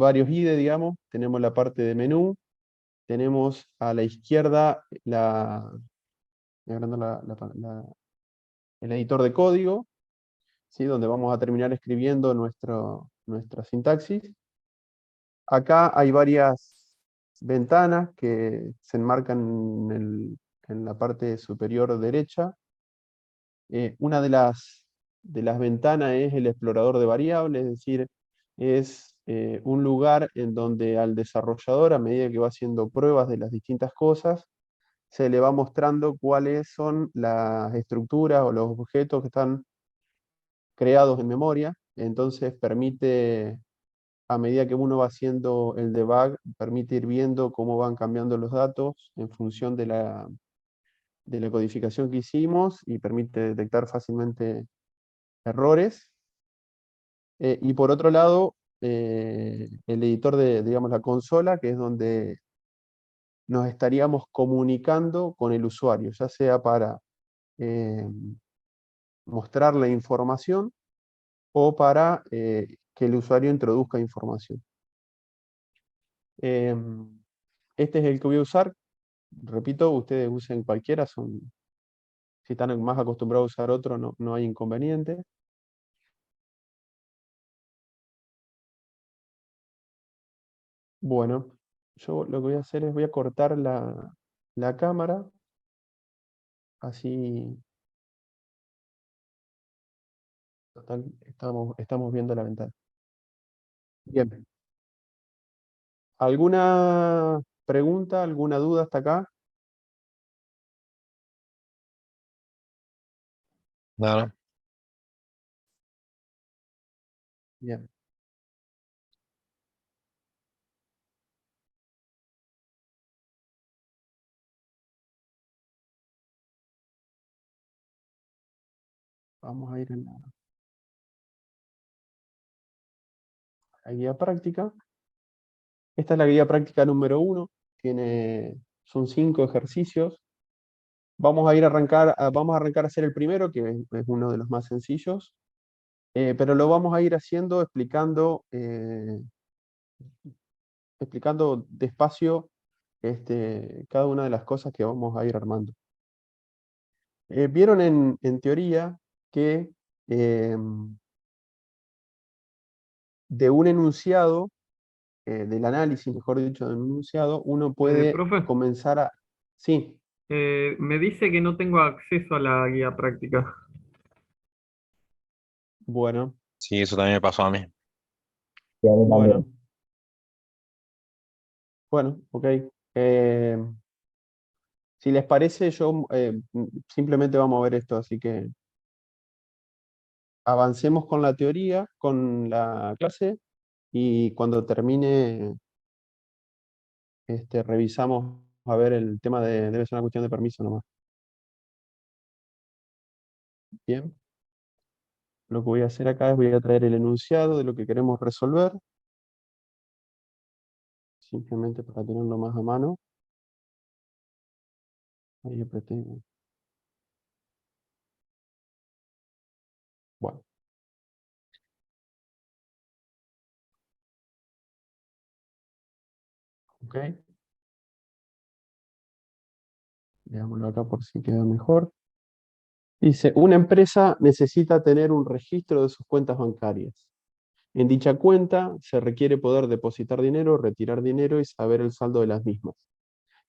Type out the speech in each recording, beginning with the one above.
varios IDE, digamos. Tenemos la parte de menú, tenemos a la izquierda agrando el editor de código, ¿sí? Donde vamos a terminar escribiendo nuestra sintaxis. Acá hay varias ventanas que se enmarcan en la parte superior derecha. Una de las ventanas es el explorador de variables, es decir, es un lugar en donde al desarrollador, a medida que va haciendo pruebas de las distintas cosas, se le va mostrando cuáles son las estructuras o los objetos que están creados en memoria. Entonces permite, a medida que uno va haciendo el debug, permite ir viendo cómo van cambiando los datos en función de la codificación que hicimos y permite detectar fácilmente errores. Y por otro lado, el editor de, digamos, la consola, que es donde nos estaríamos comunicando con el usuario, ya sea para mostrarle información o para que el usuario introduzca información. Este es el que voy a usar. Repito, ustedes usen cualquiera, si están más acostumbrados a usar otro, no hay inconveniente. Bueno, yo lo que voy a hacer es voy a cortar la cámara, así total, estamos viendo la ventana. Bien. ¿Alguna pregunta, alguna duda hasta acá? Nada. Bien. Vamos a ir en la guía práctica. Esta es la guía práctica número 1. Son 5 ejercicios. Vamos a arrancar a hacer el primero, que es uno de los más sencillos, pero lo vamos a ir haciendo explicando despacio cada una de las cosas que vamos a ir armando. Vieron en teoría que de un enunciado, del análisis, mejor dicho, de un enunciado, uno puede Profe, comenzar a... Sí, me dice que no tengo acceso a la guía práctica. bueno, Sí, eso también me pasó a mí. Y a mí bueno, también. bueno, ok. Eh, si les parece, simplemente vamos a ver esto, así que avancemos con la teoría, con la clase, y cuando termine, revisamos a ver el tema debe ser una cuestión de permiso nomás. Bien, lo que voy a hacer acá es voy a traer el enunciado de lo que queremos resolver, simplemente para tenerlo más a mano. Ahí apreté. Bueno, ok. Veámoslo acá por si queda mejor. Dice, una empresa necesita tener un registro de sus cuentas bancarias. En dicha cuenta se requiere poder depositar dinero, retirar dinero y saber el saldo de las mismas.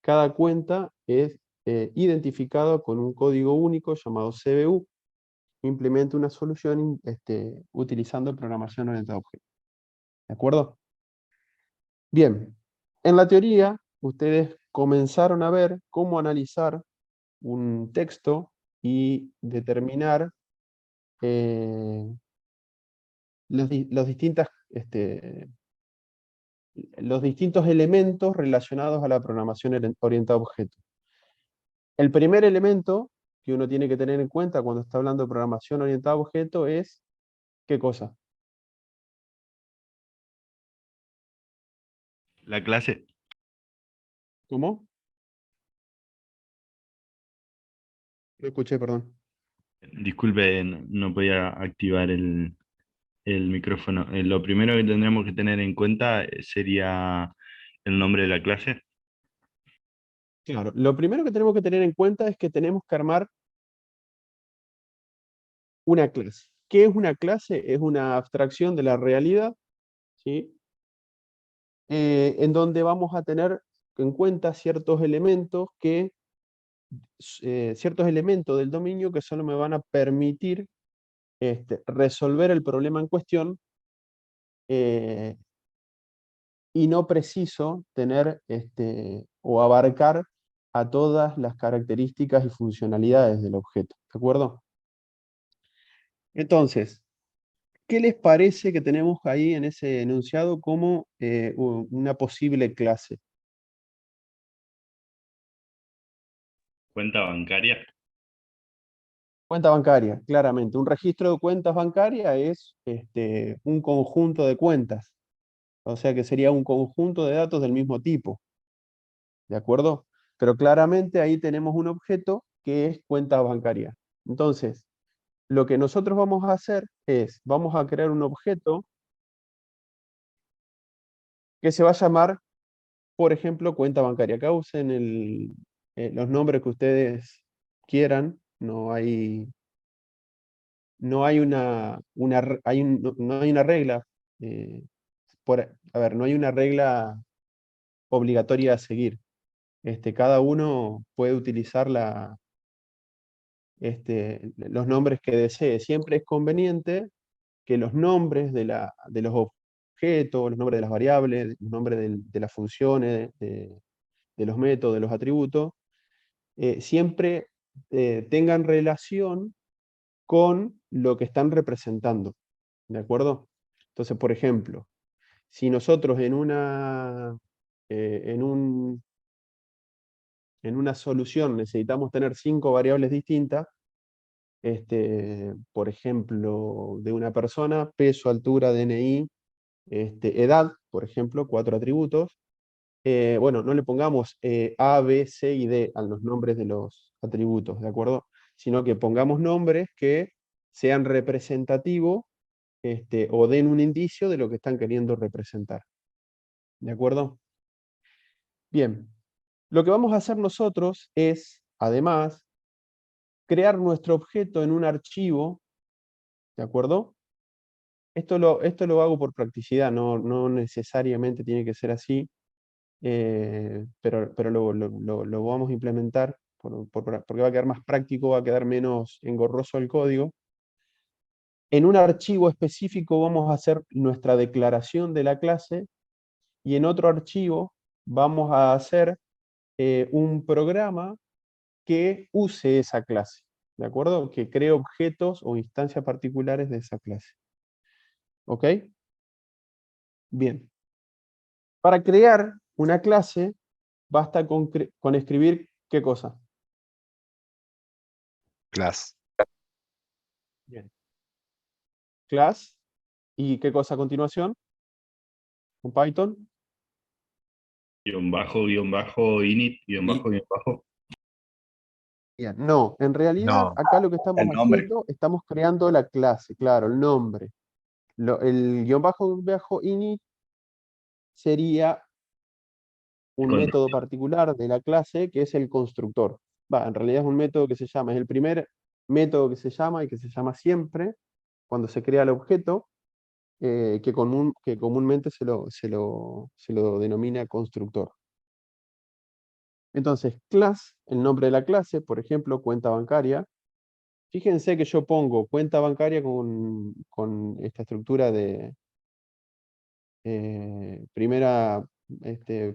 Cada cuenta es identificada con un código único llamado CBU. Implementa una solución utilizando programación orientada a objetos. ¿De acuerdo? Bien, en la teoría ustedes comenzaron a ver cómo analizar un texto y determinar eh, los distintos elementos relacionados a la programación orientada a objetos. El primer elemento que uno tiene que tener en cuenta cuando está hablando de programación orientada a objetos es, ¿qué cosa? La clase, ¿Cómo? No escuché, perdón. disculpe, no podía activar el micrófono. Lo primero que tendríamos que tener en cuenta sería el nombre de la clase. Claro, lo primero que tenemos que tener en cuenta es que tenemos que armar una clase. ¿Qué es una clase? Es una abstracción de la realidad, ¿sí? En donde vamos a tener en cuenta ciertos elementos ciertos elementos del dominio que solo me van a permitir resolver el problema en cuestión, eh, y no preciso tener o abarcar a todas las características y funcionalidades del objeto, ¿de acuerdo? Entonces, ¿qué les parece que tenemos ahí en ese enunciado como una posible clase? Cuenta bancaria. Cuenta bancaria, claramente. Un registro de cuentas bancarias es un conjunto de cuentas, o sea que sería un conjunto de datos del mismo tipo, ¿de acuerdo? Pero claramente ahí tenemos un objeto que es cuenta bancaria. Entonces, lo que nosotros vamos a hacer es, vamos a crear un objeto que se va a llamar, por ejemplo, cuenta bancaria. Acá usen los nombres que ustedes quieran, no hay no hay una regla, no hay una regla obligatoria a seguir. Cada uno puede utilizar los nombres que desee. Siempre es conveniente que los nombres de los objetos, los nombres de las variables, los nombres de las funciones, de los métodos, de los atributos, siempre tengan relación con lo que están representando, ¿de acuerdo? Entonces, por ejemplo, si nosotros eh, en un, en una solución necesitamos tener 5 variables distintas, por ejemplo, de una persona, peso, altura, DNI, edad, por ejemplo, 4 atributos. Bueno, no le pongamos A, B, C y D a los nombres de los atributos, ¿de acuerdo? Sino que pongamos nombres que sean representativos, o den un indicio de lo que están queriendo representar, ¿de acuerdo? Bien, lo que vamos a hacer nosotros es, además, crear nuestro objeto en un archivo, ¿de acuerdo? Esto lo hago por practicidad, no necesariamente tiene que ser así, pero lo vamos a implementar porque va a quedar más práctico, va a quedar menos engorroso el código. En un archivo específico vamos a hacer nuestra declaración de la clase y en otro archivo vamos a hacer un programa que use esa clase, ¿de acuerdo? Que cree objetos o instancias particulares de esa clase. ¿Ok? Bien. Para crear una clase, basta con escribir ¿qué cosa? Class. Bien. Class. ¿Y qué cosa a continuación? ¿Un Python? Guión bajo, init, guión Y, bajo, guión bajo. bien. No, en realidad No, acá lo que estamos El nombre. haciendo, estamos creando la clase, claro, el nombre. El guión bajo init sería un método particular de la clase que es el constructor. En realidad es un método que se llama, es el primer método que se llama y que se llama siempre cuando se crea el objeto, que comúnmente se lo denomina constructor. Entonces, class, el nombre de la clase, por ejemplo, cuenta bancaria. Fíjense que yo pongo cuenta bancaria con esta estructura de primera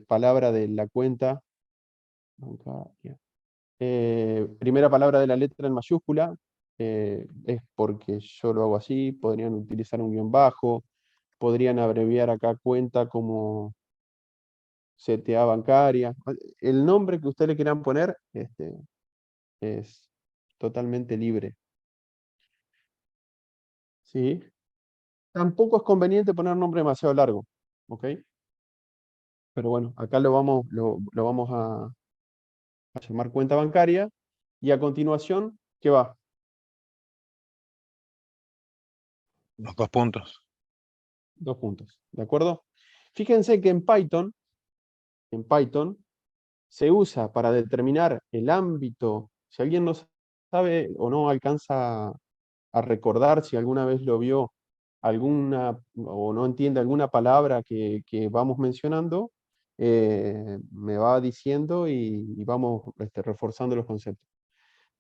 palabra de la cuenta bancaria. Primera palabra de la letra en mayúscula, es porque yo lo hago así. Podrían utilizar un guión bajo, podrían abreviar acá cuenta como CTA bancaria. El nombre que ustedes le quieran poner es totalmente libre, ¿sí? Tampoco es conveniente poner nombre demasiado largo, ¿ok? Pero bueno, acá lo vamos a llamar cuenta bancaria, y a continuación, ¿qué va? Los 2 puntos. 2 puntos, ¿de acuerdo? Fíjense que en Python se usa para determinar el ámbito. Si alguien no sabe o no alcanza a recordar, si alguna vez lo vio alguna o no entiende alguna palabra que vamos mencionando, me va diciendo y vamos reforzando los conceptos.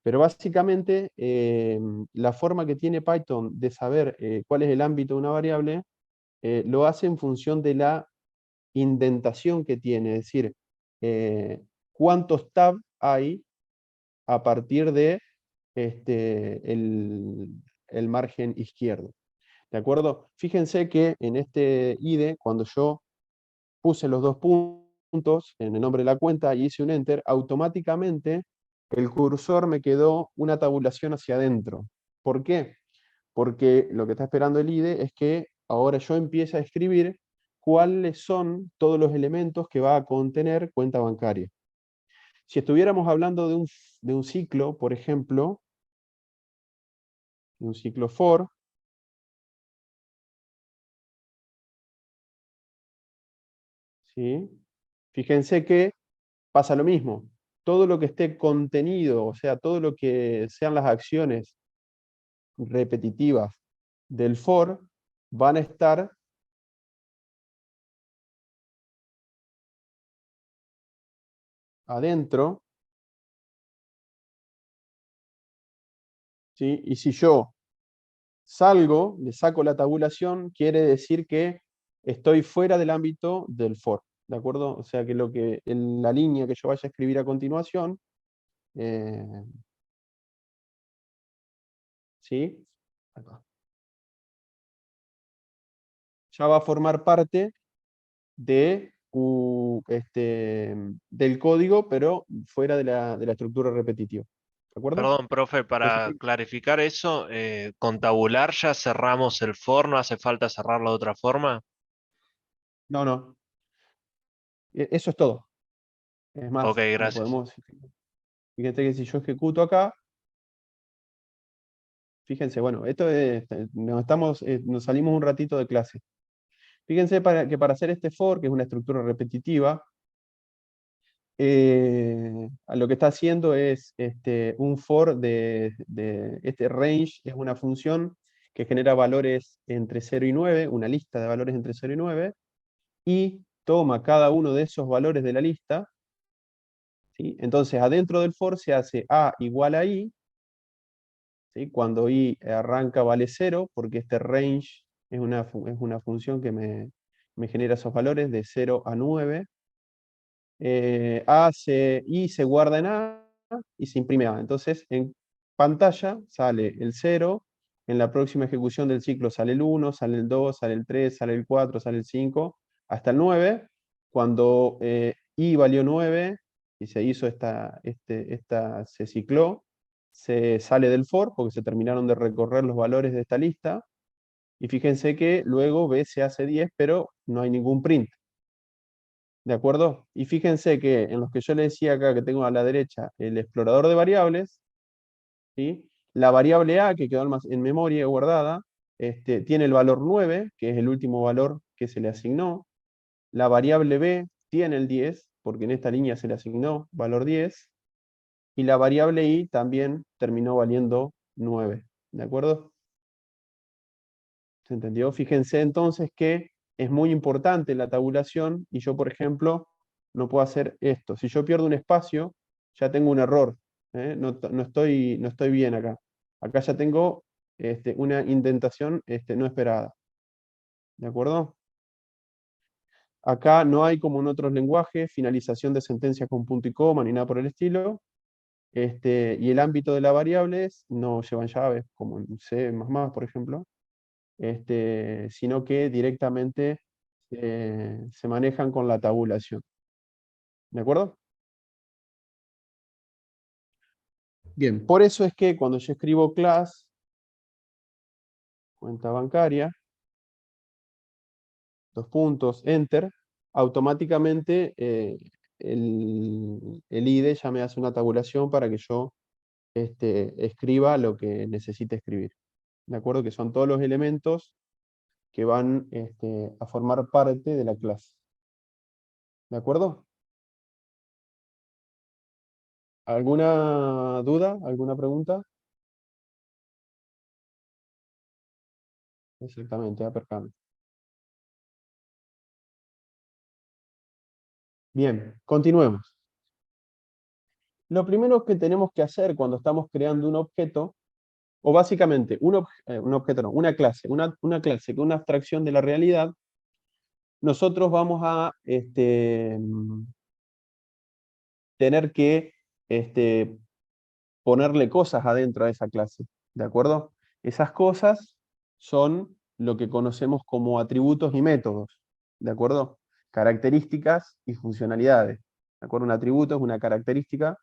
Pero básicamente la forma que tiene Python de saber cuál es el ámbito de una variable lo hace en función de la indentación que tiene, es decir, cuántos tabs hay a partir de el margen izquierdo. ¿De acuerdo? Fíjense que en este IDE, cuando yo puse los 2 puntos en el nombre de la cuenta y hice un enter, automáticamente el cursor me quedó una tabulación hacia adentro. ¿Por qué? Porque lo que está esperando el IDE es que ahora yo empiece a escribir cuáles son todos los elementos que va a contener cuenta bancaria. Si estuviéramos hablando de un ciclo, por ejemplo, de un ciclo for, ¿sí? Fíjense que pasa lo mismo. Todo lo que esté contenido, o sea, todo lo que sean las acciones repetitivas del for, van a estar adentro, ¿sí? Y si yo salgo, le saco la tabulación, quiere decir que estoy fuera del ámbito del for, ¿de acuerdo? O sea que en la línea que yo vaya a escribir a continuación, ¿sí? Acá. Ya va a formar parte del código, pero fuera de la estructura repetitiva. ¿De acuerdo? Perdón, profe, Entonces, para clarificar eso, con tabular ya cerramos el for, no hace falta cerrarlo de otra forma. no. Eso es todo. Es Ok, más, lo gracias. podemos. Fíjense que si yo ejecuto acá, fíjense, bueno, esto es, nos salimos un ratito de clase. Fíjense que para hacer este for, que es una estructura repetitiva, lo que está haciendo es un for de este range, es una función que genera valores entre 0 y 9, una lista de valores entre 0 y 9, y toma cada uno de esos valores de la lista, ¿sí? Entonces adentro del for se hace a igual a i, ¿sí? Cuando i arranca vale 0, porque este range es una función que me genera esos valores de 0 a 9. I se guarda en A y se imprime A. Entonces, en pantalla sale el 0, en la próxima ejecución del ciclo sale el 1, sale el 2, sale el 3, sale el 4, sale el 5, hasta el 9. Cuando I valió 9 y se hizo se cicló, se sale del for porque se terminaron de recorrer los valores de esta lista. Y fíjense que luego B se hace 10, pero no hay ningún print. ¿De acuerdo? Y fíjense que en los que yo le decía acá que tengo a la derecha el explorador de variables, ¿sí? La variable A que quedó en memoria guardada, tiene el valor 9, que es el último valor que se le asignó. La variable B tiene el 10, porque en esta línea se le asignó valor 10. Y la variable I también terminó valiendo 9. ¿De acuerdo? ¿Se entendió? Fíjense entonces que es muy importante la tabulación y yo, por ejemplo, no puedo hacer esto. Si yo pierdo un espacio, ya tengo un error. No estoy bien acá. Acá ya tengo una indentación no esperada. ¿De acuerdo? Acá no hay, como en otros lenguajes, finalización de sentencias con punto y coma ni nada por el estilo. Y el ámbito de las variables no llevan llaves, como en C++, por ejemplo. Sino que directamente se manejan con la tabulación. ¿De acuerdo? Bien, por eso es que cuando yo escribo class, cuenta bancaria, 2 puntos, enter, automáticamente el IDE ya me hace una tabulación para que yo escriba lo que necesite escribir. ¿de acuerdo? Que son todos los elementos que van a formar parte de la clase. ¿De acuerdo? ¿Alguna duda? ¿Alguna pregunta? Exactamente, Apercam. Bien, continuemos. Lo primero que tenemos que hacer cuando estamos creando un objeto, o básicamente un objeto no, una clase, una clase que es una abstracción de la realidad, nosotros vamos a tener que ponerle cosas adentro a esa clase, ¿de acuerdo? Esas cosas son lo que conocemos como atributos y métodos, ¿de acuerdo? Características y funcionalidades, ¿de acuerdo? Un atributo es una característica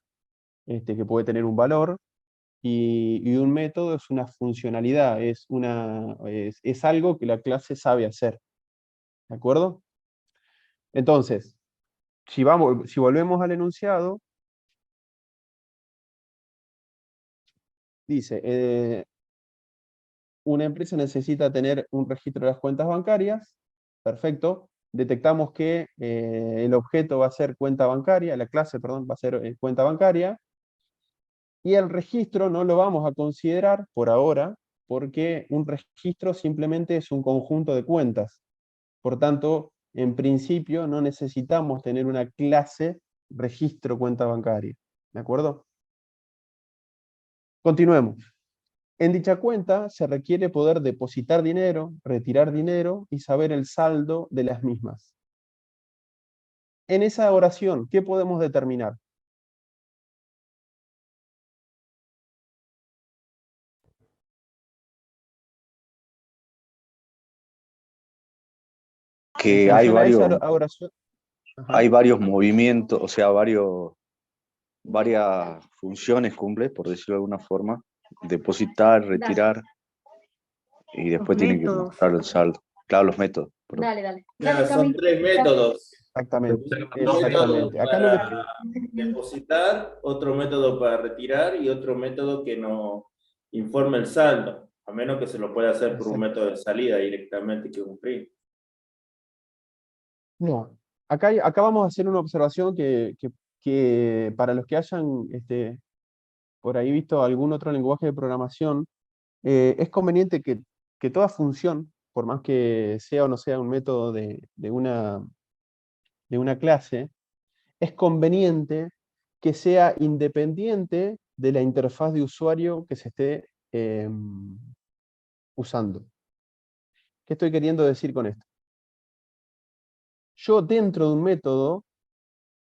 que puede tener un valor, y un método es una funcionalidad, es algo que la clase sabe hacer, ¿de acuerdo? Entonces, si volvemos al enunciado, dice, una empresa necesita tener un registro de las cuentas bancarias, perfecto, detectamos que el objeto va a ser cuenta bancaria, la clase, perdón, va a ser cuenta bancaria, y el registro no lo vamos a considerar por ahora, porque un registro simplemente es un conjunto de cuentas. Por tanto, en principio no necesitamos tener una clase registro cuenta bancaria. ¿De acuerdo? Continuemos. En dicha cuenta se requiere poder depositar dinero, retirar dinero y saber el saldo de las mismas. En esa oración, ¿qué podemos determinar? Que En función a esa oración. Ajá. hay varios movimientos, o sea, varias funciones cumple, por decirlo de alguna forma. Depositar, retirar, y después tienen que métodos. mostrar el saldo. Claro, los métodos. Perdón. Dale. Ya, son 3 métodos. Exactamente. Un método Acá lo que... para depositar, otro método para retirar y otro método que no informe el saldo, a menos que se lo pueda hacer por un método de salida directamente que un print. No, acá vamos a hacer una observación que para los que hayan por ahí visto algún otro lenguaje de programación, es conveniente que toda función, por más que sea o no sea un método de una clase, es conveniente que sea independiente de la interfaz de usuario que se esté usando. ¿Qué estoy queriendo decir con esto? Yo dentro de un método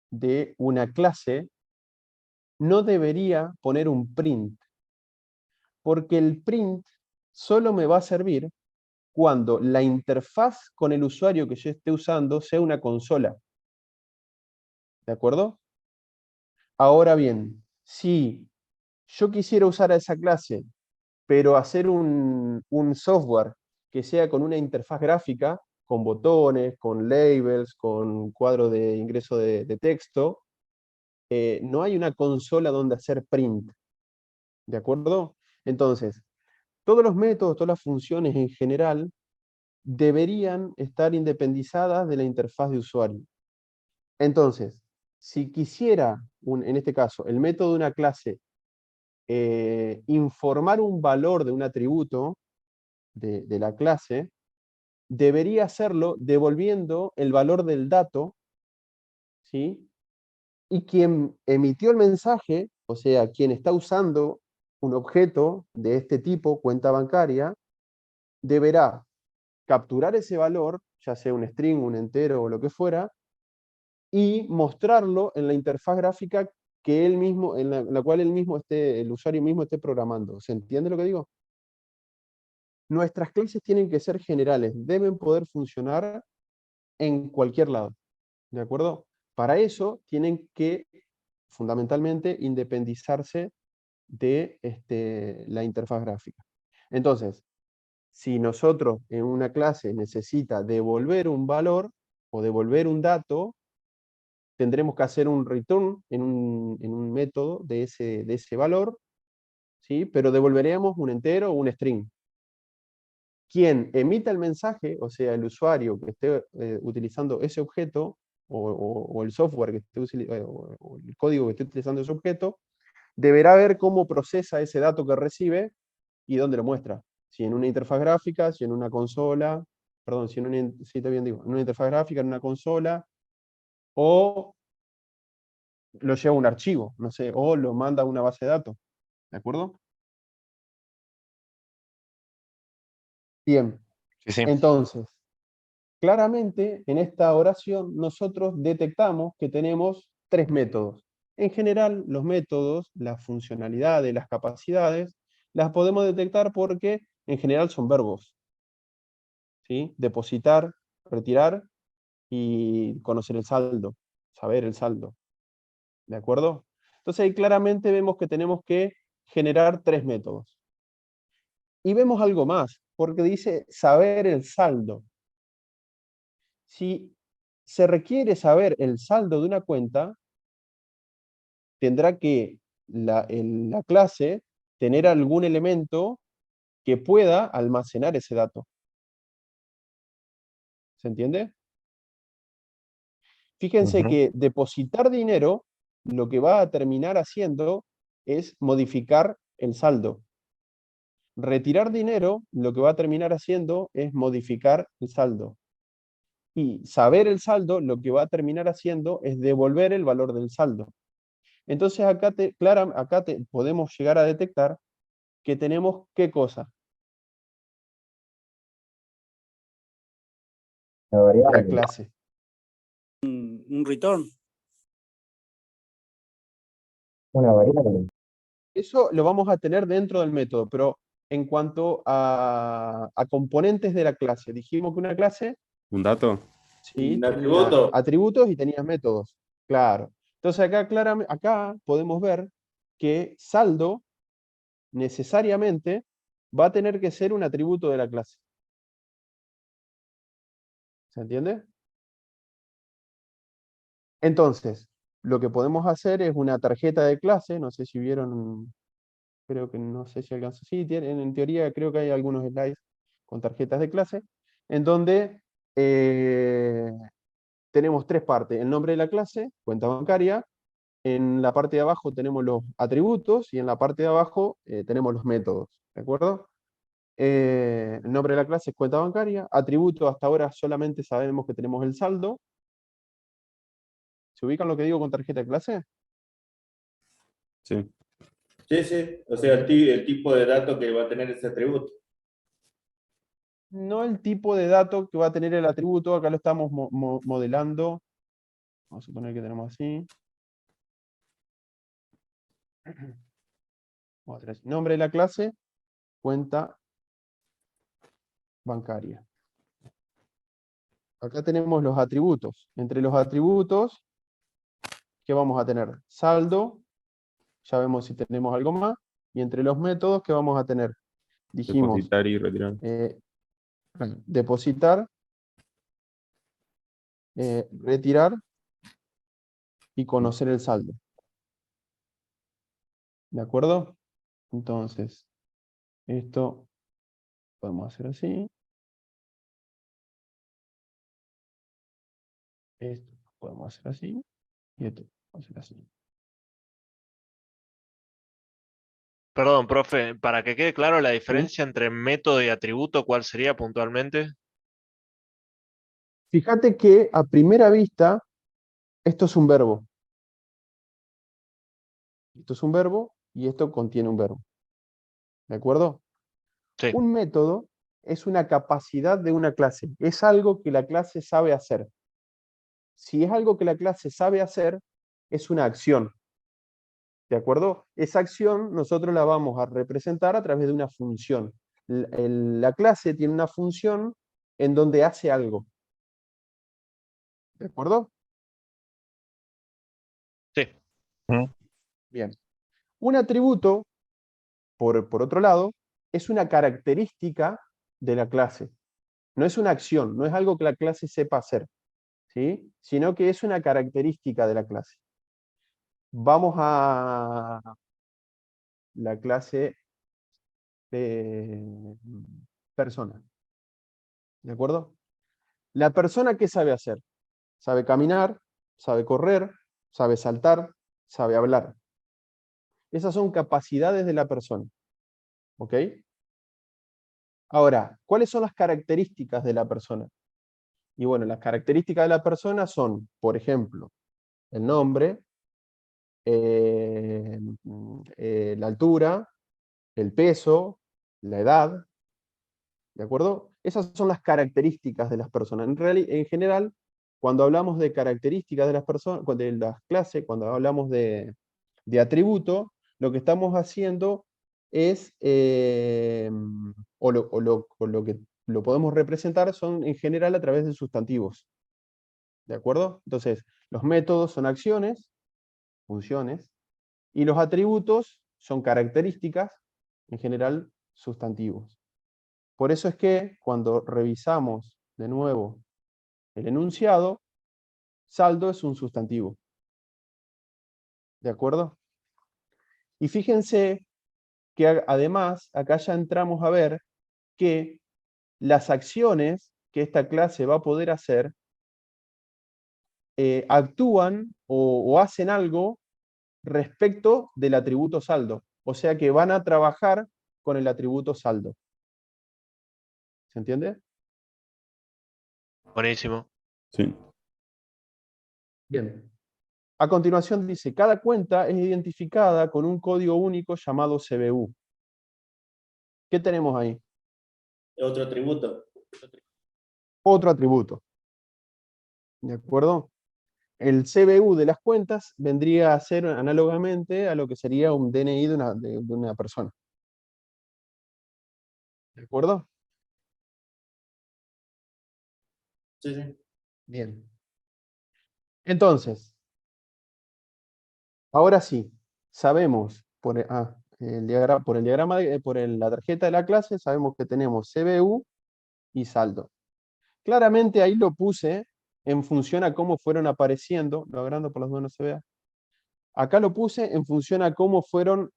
de una clase no debería poner un print, porque el print solo me va a servir cuando la interfaz con el usuario que yo esté usando sea una consola. ¿De acuerdo? Ahora bien, si yo quisiera usar a esa clase, pero hacer un software que sea con una interfaz gráfica, con botones, con labels, con cuadro de ingreso de texto, no hay una consola donde hacer print. ¿De acuerdo? Entonces, todos los métodos, todas las funciones en general, deberían estar independizadas de la interfaz de usuario. Entonces, si quisiera, en este caso, el método de una clase, informar un valor de un atributo de la clase, debería hacerlo devolviendo el valor del dato, ¿sí? Y quien emitió el mensaje, o sea, quien está usando un objeto de este tipo, cuenta bancaria, deberá capturar ese valor, ya sea un string, un entero o lo que fuera, y mostrarlo en la interfaz gráfica que él mismo, en la cual el usuario mismo esté programando. ¿Se entiende lo que digo? Nuestras clases tienen que ser generales, deben poder funcionar en cualquier lado, ¿de acuerdo? Para eso tienen que, fundamentalmente, independizarse de la interfaz gráfica. Entonces, si nosotros en una clase necesita devolver un valor o devolver un dato, tendremos que hacer un return en un método de ese valor, ¿sí? Pero devolveremos un entero o un string. quien emita el mensaje, o sea, el usuario que esté utilizando ese objeto, o el software que esté o el código que esté utilizando ese objeto, deberá ver cómo procesa ese dato que recibe y dónde lo muestra. Si en una interfaz gráfica, si en una consola, perdón, si en una, sí, está bien digo, en una interfaz gráfica, en una consola, o lo lleva a un archivo, no sé, o lo manda a una base de datos. ¿De acuerdo? Bien, Sí, sí. entonces, claramente en esta oración nosotros detectamos que tenemos tres métodos. En general, los métodos, las funcionalidades, las capacidades, las podemos detectar porque en general son verbos. ¿Sí? Depositar, retirar y conocer el saldo, saber el saldo. ¿De acuerdo? Entonces ahí claramente vemos que tenemos que generar tres métodos. Y vemos algo más, porque dice saber el saldo. Si se requiere saber el saldo de una cuenta, tendrá que la clase tener algún elemento que pueda almacenar ese dato. ¿Se entiende? Fíjense Ujú. que depositar dinero lo que va a terminar haciendo es modificar el saldo. Retirar dinero lo que va a terminar haciendo es modificar el saldo. Y saber el saldo lo que va a terminar haciendo es devolver el valor del saldo. Entonces acá, podemos llegar a detectar que tenemos ¿qué cosa? La clase. Un return. Eso lo vamos a tener dentro del método, pero en cuanto a componentes de la clase, dijimos que una clase, ¿Un dato? sí, Un tenía atributo. atributos y tenía métodos. Claro. Entonces acá podemos ver que saldo necesariamente va a tener que ser un atributo de la clase. ¿Se entiende? Entonces, lo que podemos hacer es una tarjeta de clase, no sé si vieron, creo que no sé si alcanzó, sí, en teoría creo que hay algunos slides con tarjetas de clase, en donde tenemos tres partes, el nombre de la clase, cuenta bancaria, en la parte de abajo tenemos los atributos y en la parte de abajo tenemos los métodos, ¿de acuerdo? El nombre de la clase es cuenta bancaria, atributo hasta ahora solamente sabemos que tenemos el saldo. ¿Se ubican lo que digo con tarjeta de clase? Sí. Sí, sí. O sea, el tipo de dato que va a tener ese atributo. No el tipo de dato que va a tener el atributo, acá lo estamos modelando. Vamos a suponer que tenemos así. Vamos a hacer así. Nombre de la clase, cuenta bancaria. Acá tenemos los atributos. Entre los atributos, ¿qué vamos a tener? Saldo, ya vemos si tenemos algo más. Y entre los métodos, ¿qué vamos a tener? Dijimos, Depositar y retirar. depositar, retirar y conocer el saldo. ¿De acuerdo? Entonces, esto podemos hacer así. Esto podemos hacer así. Y esto podemos hacer así. Perdón, profe, para que quede claro la ¿Sí? diferencia entre método y atributo, ¿cuál sería puntualmente? Fíjate que a primera vista, esto es un verbo. Esto es un verbo y esto contiene un verbo. ¿De acuerdo? Sí, Un método es una capacidad de una clase. Es algo que la clase sabe hacer. Si es algo que la clase sabe hacer, es una acción. ¿De acuerdo? Esa acción nosotros la vamos a representar a través de una función. La clase tiene una función en donde hace algo. ¿De acuerdo? sí. Ujú. Bien. Un atributo, por otro lado, es una característica de la clase. No es una acción, no es algo que la clase sepa hacer, ¿sí? Sino que es una característica de la clase. Vamos a la clase de persona. ¿De acuerdo? La persona, ¿qué sabe hacer? Sabe caminar, sabe correr, sabe saltar, sabe hablar. Esas son capacidades de la persona. ¿Ok? Ahora, ¿cuáles son las características de la persona? Y bueno, las características de la persona son, por ejemplo, el nombre, la altura, el peso, la edad, ¿de acuerdo? Esas son las características de las personas. En general, cuando hablamos de características de las personas, de las clases, cuando hablamos de atributo, lo que estamos haciendo es, o lo que lo podemos representar son en general a través de sustantivos. ¿De acuerdo? Entonces, los métodos son acciones, funciones, y los atributos son características, en general sustantivos. Por eso es que cuando revisamos de nuevo el enunciado, saldo es un sustantivo. ¿De acuerdo? Y fíjense que además acá ya entramos a ver que las acciones que esta clase va a poder hacer actúan o hacen algo respecto del atributo saldo. O sea que van a trabajar con el atributo saldo. ¿Se entiende? Buenísimo. Sí. Bien. A continuación dice, cada cuenta es identificada con un código único llamado CBU. ¿Qué tenemos ahí? Otro atributo. Otro atributo. ¿De acuerdo? El CBU de las cuentas vendría a ser análogamente a lo que sería un DNI de una persona. ¿De acuerdo? Sí, sí. Bien. Entonces, ahora sí, sabemos por el diagrama, la tarjeta de la clase, sabemos que tenemos CBU y saldo. Claramente ahí lo puse en función a cómo fueron apareciendo, lo agrando por las dudas no se vea. Acá lo puse en función a cómo fueron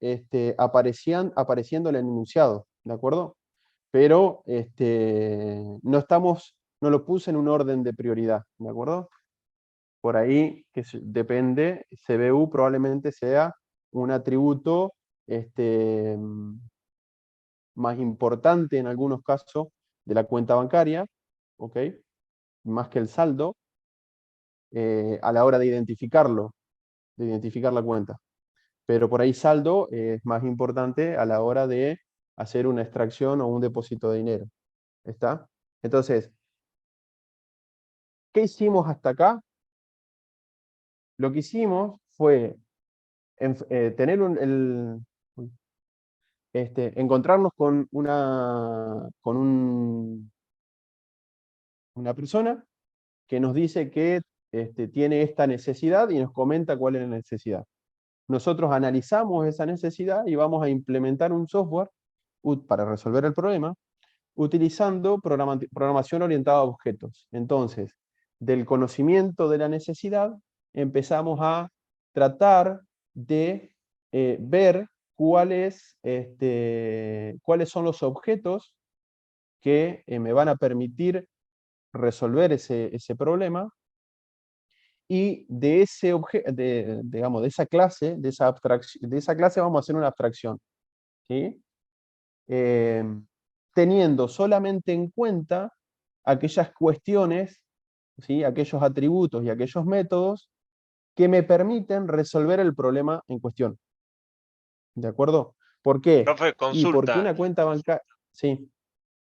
apareciendo el enunciado, ¿de acuerdo? Pero no lo puse en un orden de prioridad, ¿de acuerdo? Por ahí que depende, CBU probablemente sea un atributo más importante en algunos casos de la cuenta bancaria, ¿ok? Más que el saldo, a la hora de identificarlo, de identificar la cuenta. Pero por ahí saldo es más importante a la hora de hacer una extracción o un depósito de dinero. ¿Está? Entonces, ¿qué hicimos hasta acá? Lo que hicimos fue tener encontrarnos con una persona que nos dice que tiene esta necesidad y nos comenta cuál es la necesidad. Nosotros analizamos esa necesidad y vamos a implementar un software para resolver el problema utilizando programación orientada a objetos. Entonces, del conocimiento de la necesidad, empezamos a tratar de ver cuáles son los objetos que me van a permitir resolver ese problema, y de digamos, de esa clase, de esa clase vamos a hacer una abstracción, ¿sí? Teniendo solamente en cuenta aquellas cuestiones, ¿sí? Aquellos atributos y aquellos métodos que me permiten resolver el problema en cuestión. ¿De acuerdo? ¿Por qué? Profe, Y porque consulta. una cuenta bancaria... Sí.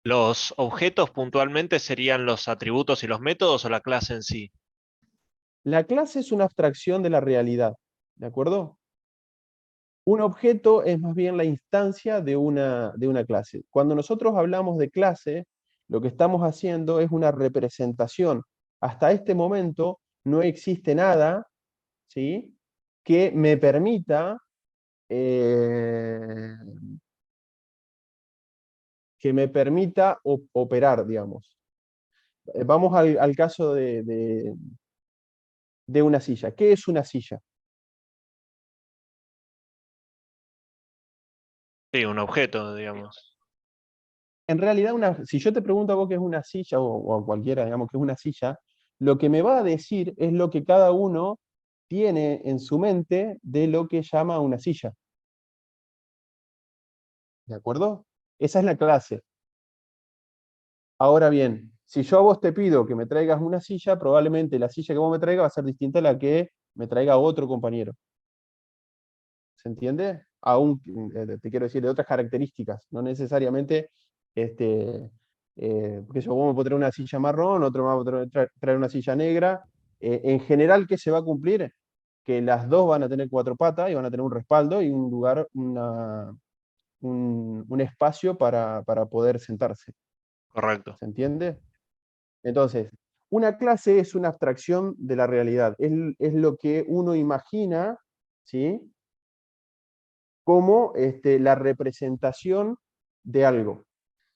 ¿Los objetos puntualmente serían los atributos y los métodos o la clase en sí? La clase es una abstracción de la realidad. ¿De acuerdo? Un objeto es más bien la instancia de una clase. Cuando nosotros hablamos de clase, lo que estamos haciendo es una representación. Hasta este momento no existe nada, ¿sí?, que me permita operar, digamos. Vamos al caso de una silla. ¿Qué es una silla? Sí, un objeto, digamos. en realidad, si yo te pregunto a vos qué es una silla, o a cualquiera, digamos, que es una silla, lo que me va a decir es lo que cada uno tiene en su mente de lo que llama una silla. ¿De acuerdo? Esa es la clase. Ahora bien, si yo a vos te pido que me traigas una silla, probablemente la silla que vos me traigas va a ser distinta a la que me traiga otro compañero. ¿Se entiende? Aún, te quiero decir, de otras características, no necesariamente, porque yo, vos me puedo traer una silla marrón, otro me va a traer una silla negra. En general, ¿qué se va a cumplir? Que las dos van a tener cuatro patas y van a tener un respaldo y un lugar, un espacio para poder sentarse. Correcto. ¿Se entiende? Entonces, una clase es una abstracción de la realidad, es lo que uno imagina, ¿sí? Como la representación de algo.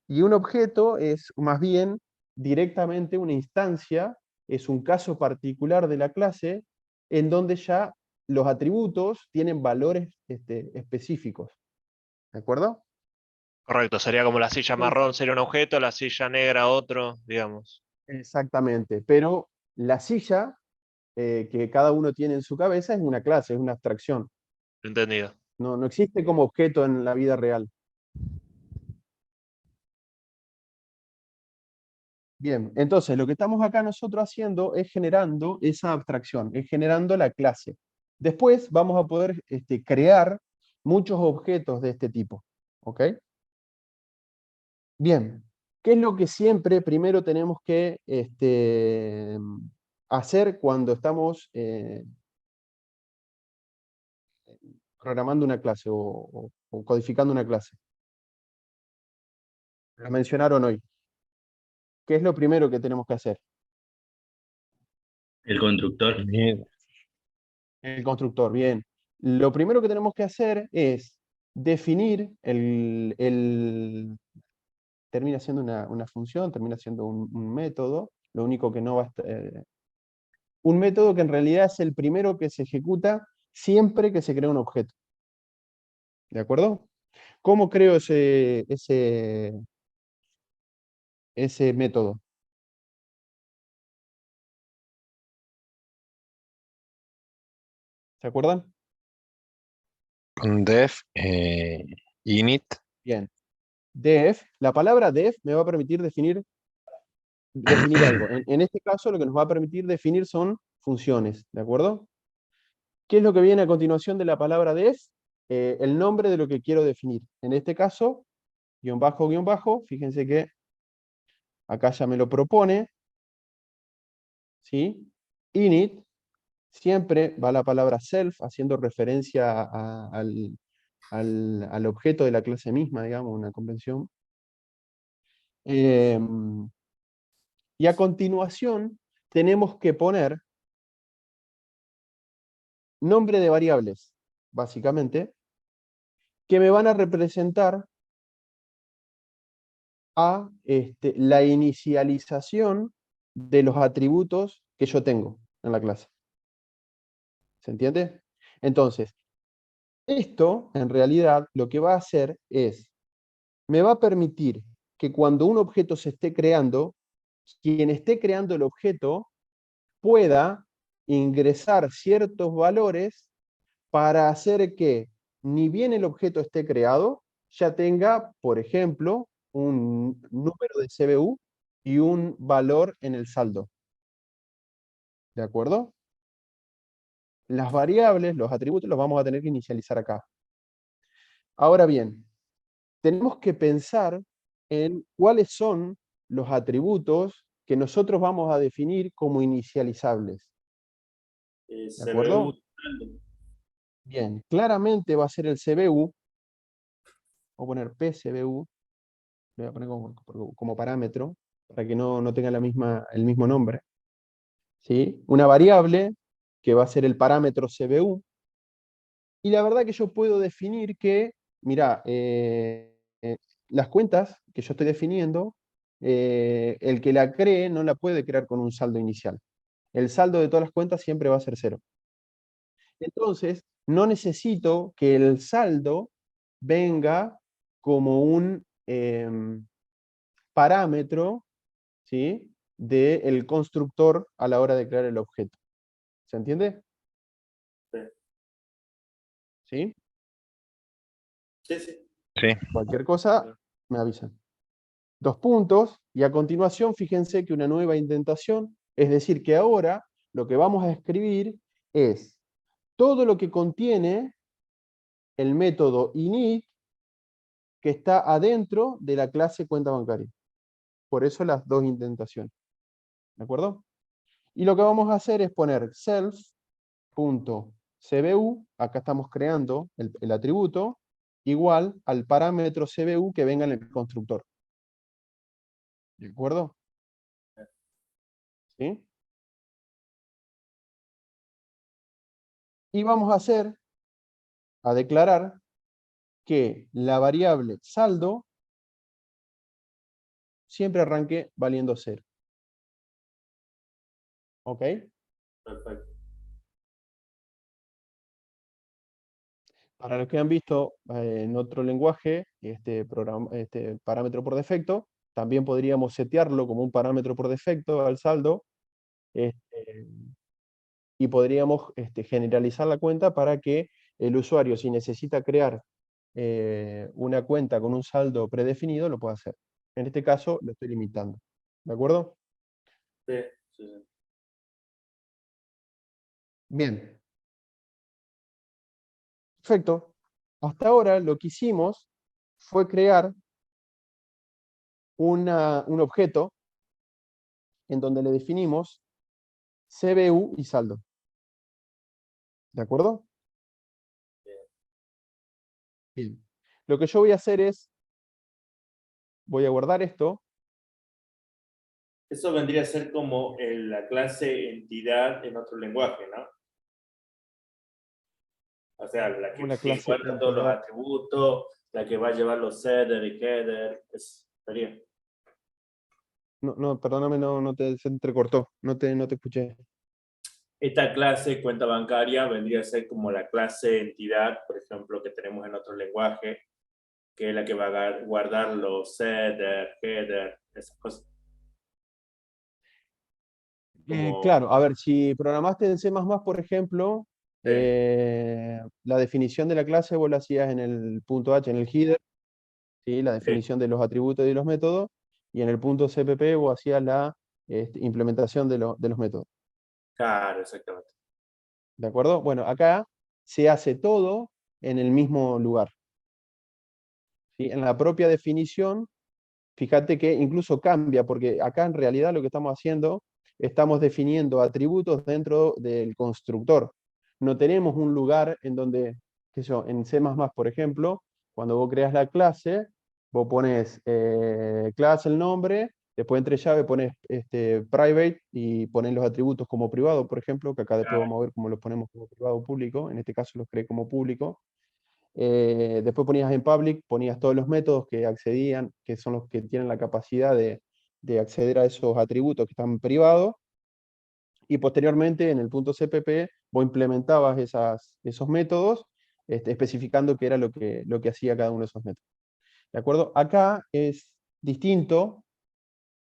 Y un objeto es más bien directamente una instancia, es un caso particular de la clase, en donde ya los atributos tienen valores específicos. ¿De acuerdo? Correcto, sería como la silla Entonces, marrón sería un objeto, la silla negra otro, digamos. exactamente, pero la silla que cada uno tiene en su cabeza es una clase, es una abstracción. Entendido. No existe como objeto en la vida real. Bien, entonces lo que estamos acá nosotros haciendo es generando esa abstracción, es generando la clase. Después vamos a poder crear muchos objetos de este tipo. ¿Ok? Bien, ¿qué es lo que siempre primero tenemos que hacer cuando estamos programando una clase o codificando una clase? La mencionaron hoy. ¿Qué es lo primero que tenemos que hacer? El constructor. Definir- El constructor, bien. Lo primero que tenemos que hacer es definir termina siendo una función, termina siendo un método, lo único que no va a estar, un método que en realidad es el primero que se ejecuta siempre que se crea un objeto. ¿De acuerdo? ¿Cómo creo ese método? ¿Se acuerdan? Con def, init, Bien. Def, la palabra def me va a permitir definir algo. En este caso, lo que nos va a permitir definir son funciones, ¿de acuerdo? ¿Qué es lo que viene a continuación de la palabra def? El nombre de lo que quiero definir. En este caso, guión bajo, fíjense que acá ya me lo propone, ¿sí? Init, siempre va la palabra self, haciendo referencia al objeto de la clase misma, digamos, una convención. Y a continuación tenemos que poner nombre de variables, básicamente, que me van a representar a la inicialización de los atributos que yo tengo en la clase. ¿Se entiende? Entonces, esto en realidad lo que va a hacer es, me va a permitir que cuando un objeto se esté creando, quien esté creando el objeto pueda ingresar ciertos valores para hacer que, ni bien el objeto esté creado, ya tenga, por ejemplo, un número de CBU y un valor en el saldo. ¿De acuerdo? Las variables, los atributos, los vamos a tener que inicializar acá. Ahora bien, tenemos que pensar en cuáles son los atributos que nosotros vamos a definir como inicializables. ¿De acuerdo? CBU. Bien, claramente va a ser el CBU. Voy a poner PCBU. Lo voy a poner como parámetro para que no tenga el mismo nombre. ¿Sí? Una variable que va a ser el parámetro CBU. Y la verdad que yo puedo definir que, mira, las cuentas que yo estoy definiendo, el que la cree no la puede crear con un saldo inicial. El saldo de todas las cuentas siempre va a ser 0. Entonces, no necesito que el saldo venga como parámetro, ¿sí?, del constructor a la hora de crear el objeto. ¿Se entiende? Sí. ¿Sí? Sí, sí. Sí, Cualquier cosa, me avisan. 2 puntos, y a continuación fíjense que una nueva indentación, es decir, que ahora lo que vamos a escribir es todo lo que contiene el método init que está adentro de la clase cuenta bancaria. Por eso las 2 indentaciones. ¿De acuerdo? Y lo que vamos a hacer es poner self.cbu, acá estamos creando el atributo, igual al parámetro cbu que venga en el constructor. ¿De acuerdo? ¿Sí? Y vamos a declarar que la variable saldo siempre arranque valiendo 0. ¿Ok? Perfecto. Para los que han visto en otro lenguaje este parámetro por defecto, también podríamos setearlo como un parámetro por defecto al saldo, este, y podríamos generalizar la cuenta para que el usuario, si necesita crear una cuenta con un saldo predefinido, lo pueda hacer. En este caso, lo estoy limitando. ¿De acuerdo? Sí, sí, sí. Bien. Perfecto. Hasta ahora lo que hicimos fue crear un objeto en donde le definimos CBU y saldo. ¿De acuerdo? Bien. Lo que yo voy a hacer es, voy a guardar esto. Eso vendría a ser como la clase entidad en otro lenguaje, ¿no? O sea, la Como que la sí clase guarda todos los entidad. atributos, la que va a llevar los setter y header, sería. No, no, perdóname, se entrecortó, no te escuché. Esta clase cuenta bancaria vendría a ser como la clase entidad, por ejemplo, que tenemos en otro lenguaje, que es la que va a guardar los setter, header, esas cosas. Como, Claro, a ver, si programaste en C++, por ejemplo, la definición de la clase vos la hacías en el punto H, en el header, ¿sí?, la definición de los atributos y de los métodos, y en el punto CPP vos hacías la implementación de los métodos. claro, exactamente. ¿De acuerdo? Bueno, acá se hace todo en el mismo lugar. ¿Sí? En la propia definición, fíjate que incluso cambia, porque acá en realidad lo que estamos haciendo, estamos definiendo atributos dentro del constructor. No tenemos un lugar en donde, qué sé yo, en C++, por ejemplo, cuando vos creas la clase, vos pones clase, el nombre, después entre llave pones private y pones los atributos como privado, por ejemplo, que acá después vamos a ver cómo los ponemos como privado o público, en este caso los creé como público. Después ponías en public, ponías todos los métodos que accedían, que son los que tienen la capacidad de acceder a esos atributos que están privados, y posteriormente en el punto CPP vos implementabas esos métodos, especificando qué era lo que hacía cada uno de esos métodos. ¿De acuerdo? Acá es distinto,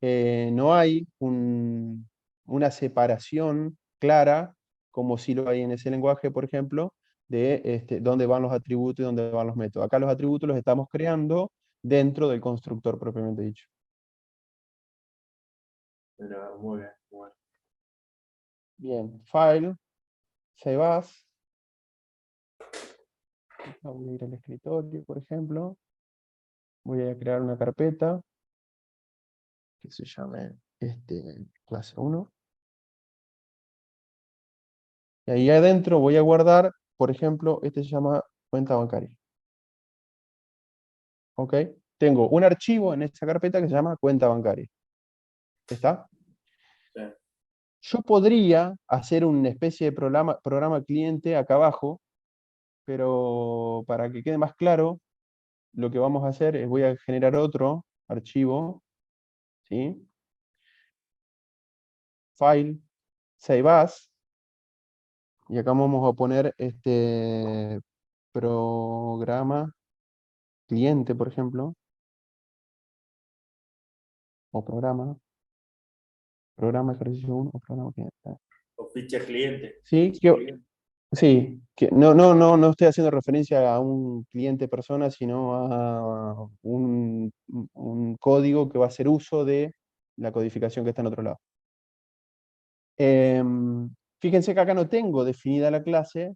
no hay una separación clara, como si lo hay en ese lenguaje, por ejemplo, de dónde van los atributos y dónde van los métodos. Acá los atributos los estamos creando dentro del constructor propiamente dicho. Pero muy bien, muy bien. Bien, file, save as. Vamos a ir al escritorio, por ejemplo. Voy a crear una carpeta que se llame clase 1. Y ahí adentro voy a guardar, por ejemplo, se llama cuenta bancaria. ¿Ok? Tengo un archivo en esta carpeta que se llama cuenta bancaria. ¿Está? Sí. Yo podría hacer una especie de programa cliente acá abajo, pero para que quede más claro, lo que vamos a hacer es voy a generar otro archivo, ¿sí? File, save as, y acá vamos a poner este programa cliente, por ejemplo. o programa. Programa ejercicio 1 o programa cliente. O ficha cliente. Sí, sí, que no estoy haciendo referencia a un cliente persona, sino a un código que va a hacer uso de la codificación que está en otro lado. Fíjense que acá no tengo definida la clase,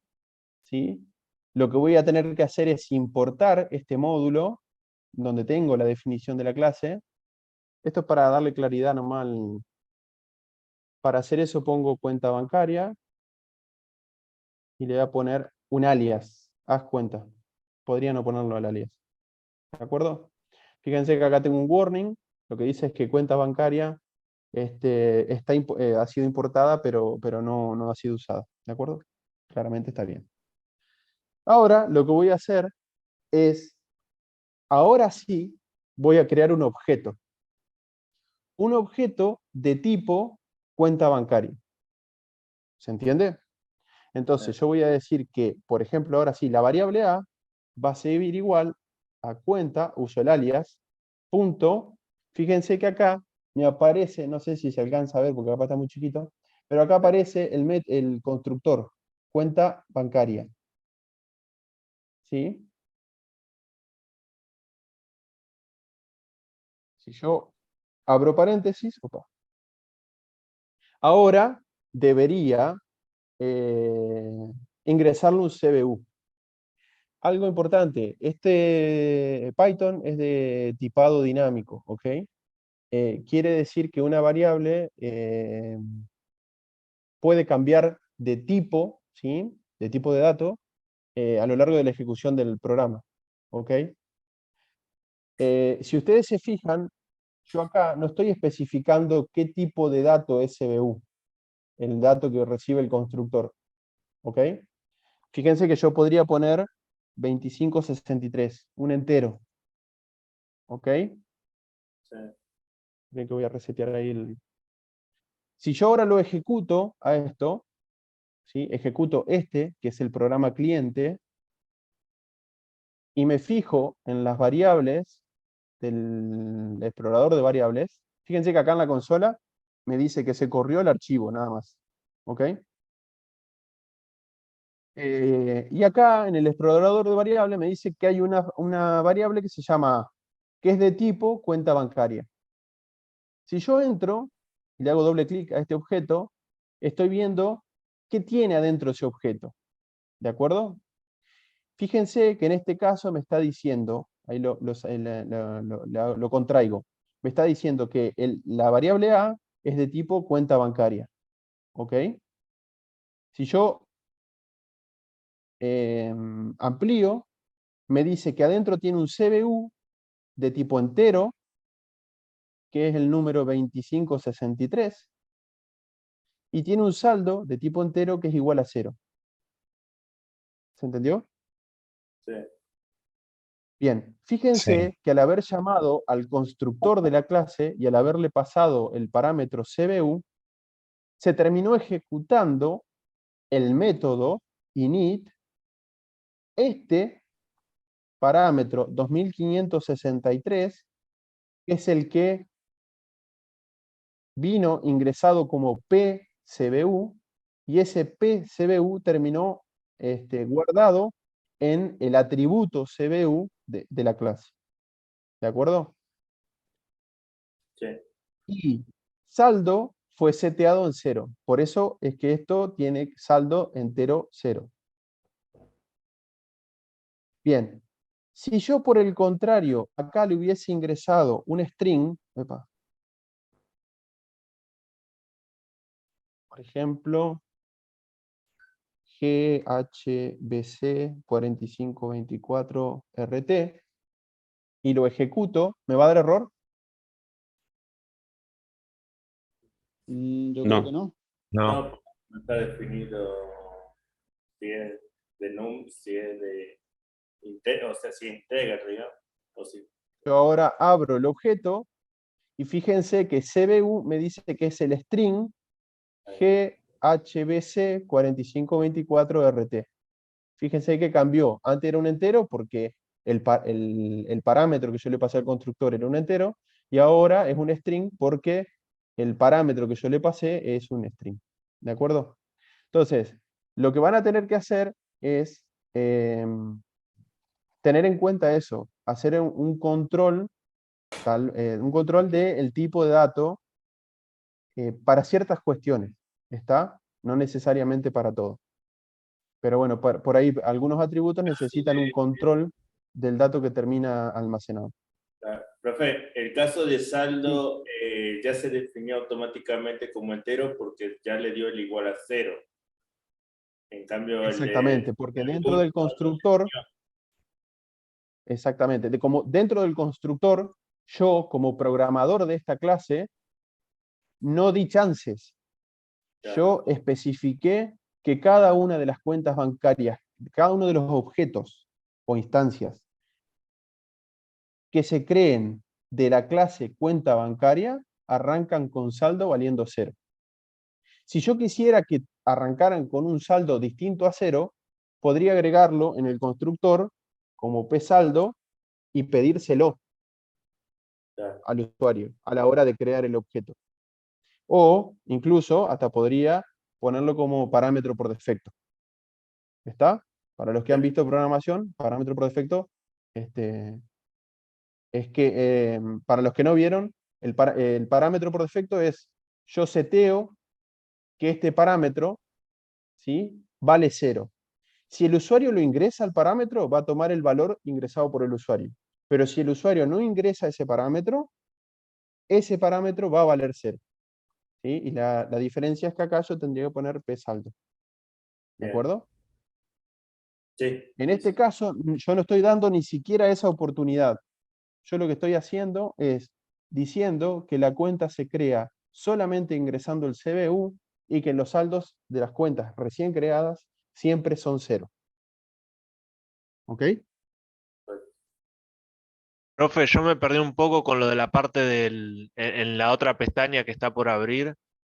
¿sí? Lo que voy a tener que hacer es importar este módulo, donde tengo la definición de la clase. Esto es para darle claridad nomás. Para hacer eso pongo cuenta bancaria, y le voy a poner un alias, haz cuenta. Podría no ponerlo al alias. ¿De acuerdo? Fíjense que acá tengo un warning, lo que dice es que cuenta bancaria ha sido importada, pero no ha sido usada. ¿De acuerdo? Claramente está bien. Ahora lo que voy a hacer es, ahora sí, voy a crear un objeto. Un objeto de tipo cuenta bancaria. ¿Se entiende? Entonces yo voy a decir que, por ejemplo, ahora sí, la variable A va a servir igual a cuenta, uso el alias, punto. Fíjense que acá me aparece, no sé si se alcanza a ver porque acá está muy chiquito, pero acá aparece el constructor, cuenta bancaria. ¿Sí? Si yo abro paréntesis, ahora debería ingresarle un CBU. Algo importante, este Python es de tipado dinámico, ¿ok? Quiere decir que una variable puede cambiar de tipo, ¿sí? De tipo de dato, a lo largo de la ejecución del programa, ¿ok? Si ustedes se fijan, yo acá no estoy especificando qué tipo de dato es CBU, el dato que recibe el constructor, ¿ok? Fíjense que yo podría poner 2563, un entero, ¿ok? Sí. Ven que voy a resetear ahí Si yo ahora lo ejecuto a esto, ¿sí? Ejecuto este, que es el programa cliente, y me fijo en las variables del explorador de variables, fíjense que acá en la consola me dice que se corrió el archivo, nada más. ¿Ok? Y acá en el explorador de variables me dice que hay una variable que se llama, que es de tipo cuenta bancaria. Si yo entro y le hago doble clic a este objeto, estoy viendo qué tiene adentro ese objeto. ¿De acuerdo? Fíjense que en este caso me está diciendo, ahí lo contraigo, me está diciendo que la variable A es de tipo cuenta bancaria. ¿Ok? Si yo amplío, me dice que adentro tiene un CBU de tipo entero, que es el número 2563, y tiene un saldo de tipo entero que es igual a 0. ¿Se entendió? Sí. Bien, Sí. fíjense que al haber llamado al constructor de la clase y al haberle pasado el parámetro CBU, se terminó ejecutando el método init, este parámetro 2563, que es el que vino ingresado como PCBU, y ese PCBU terminó guardado en el atributo CBU de la clase. ¿De acuerdo? Sí. Y saldo fue seteado en 0. Por eso es que esto tiene saldo entero 0. Bien. Si yo por el contrario acá le hubiese ingresado un string, por ejemplo, GHBC 4524 RT, y lo ejecuto, ¿me va a dar error? Yo No. creo que no. No. No, no está definido si es de num, si es de o sea, si es integer, digamos, o si Yo ahora abro el objeto y fíjense que CBU me dice que es el string GHBC 4524 RT. Fíjense que cambió. Antes era un entero porque el parámetro que yo le pasé al constructor era un entero, Y ahora es un string porque el parámetro que yo le pasé es un string. ¿De acuerdo? Entonces, lo que van a tener que hacer es tener en cuenta eso, hacer un control, un control del tipo de dato para ciertas cuestiones, ¿está? No necesariamente para todo. Pero bueno, por ahí algunos atributos necesitan un control del dato que termina almacenado. Profe, el caso de saldo ya se definió automáticamente como entero porque ya le dio el igual a 0. En cambio, Exactamente, porque dentro del constructor, exactamente, como dentro del constructor, yo como programador de esta clase, no di chances. Yo especifiqué que cada una de las cuentas bancarias, cada uno de los objetos o instancias que se creen de la clase cuenta bancaria, arrancan con saldo valiendo 0. Si yo quisiera que arrancaran con un saldo distinto a 0, podría agregarlo en el constructor como psaldo y pedírselo al usuario a la hora de crear el objeto. O incluso hasta podría ponerlo como parámetro por defecto. ¿Está? Para los que han visto programación, parámetro por defecto, es que para los que no vieron, el parámetro por defecto es, yo seteo que este parámetro, ¿sí?, vale 0. Si el usuario lo ingresa al parámetro, va a tomar el valor ingresado por el usuario. Pero si el usuario no ingresa ese parámetro va a valer 0. ¿Sí? Y la diferencia es que acá yo tendría que poner p saldo. ¿De Bien. acuerdo? Sí. En este caso, yo no estoy dando ni siquiera esa oportunidad. Yo lo que estoy haciendo es diciendo que la cuenta se crea solamente ingresando el CBU y que los saldos de las cuentas recién creadas siempre son 0. ¿Ok? Profe, yo me perdí un poco con lo de la parte en la otra pestaña que está por abrir.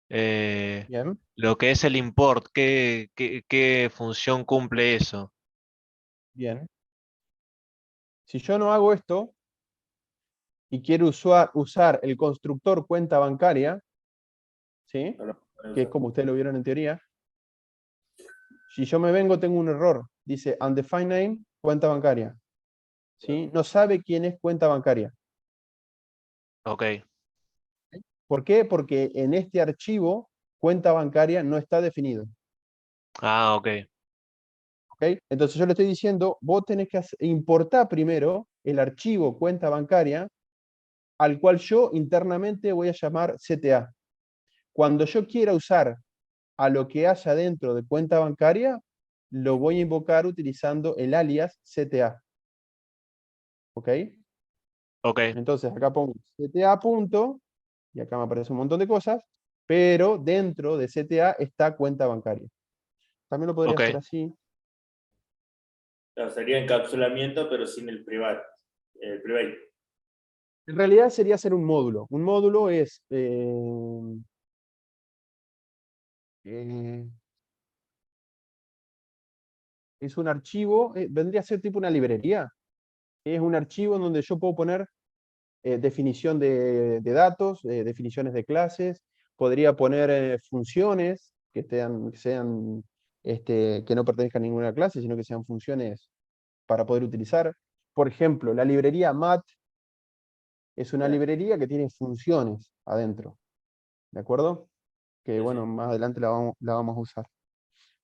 Bien. Lo que es el import, ¿qué función cumple eso? Bien. Si yo no hago esto y quiero usar el constructor cuenta bancaria, ¿sí?, que es como ustedes lo vieron en teoría, si yo me vengo tengo un error. Dice undefined name, cuenta bancaria. ¿Sí? No sabe quién es cuenta bancaria. Ok, ¿Por qué? Porque en este archivo cuenta bancaria no está definido. ok. ¿Ok? Entonces yo le estoy diciendo, vos tenés que importar primero el archivo cuenta bancaria al cual yo internamente voy a llamar CTA. Cuando yo quiera usar a lo que haya dentro de cuenta bancaria, lo voy a invocar utilizando el alias CTA. ¿Ok? Ok, Entonces acá pongo CTA punto, y acá me aparece un montón de cosas, pero dentro de CTA está cuenta bancaria. También lo podría ok, hacer así. Claro, sería encapsulamiento, pero sin el privado. El private. En realidad sería hacer un módulo. Un módulo eh, es un archivo, vendría a ser tipo una librería. Es un archivo en donde yo puedo poner definición de datos, definiciones de clases, podría poner funciones que no pertenezcan a ninguna clase, sino que sean funciones para poder utilizar. Por ejemplo, la librería mat es una librería que tiene funciones adentro, ¿de acuerdo? Que bueno, más adelante la vamos a usar.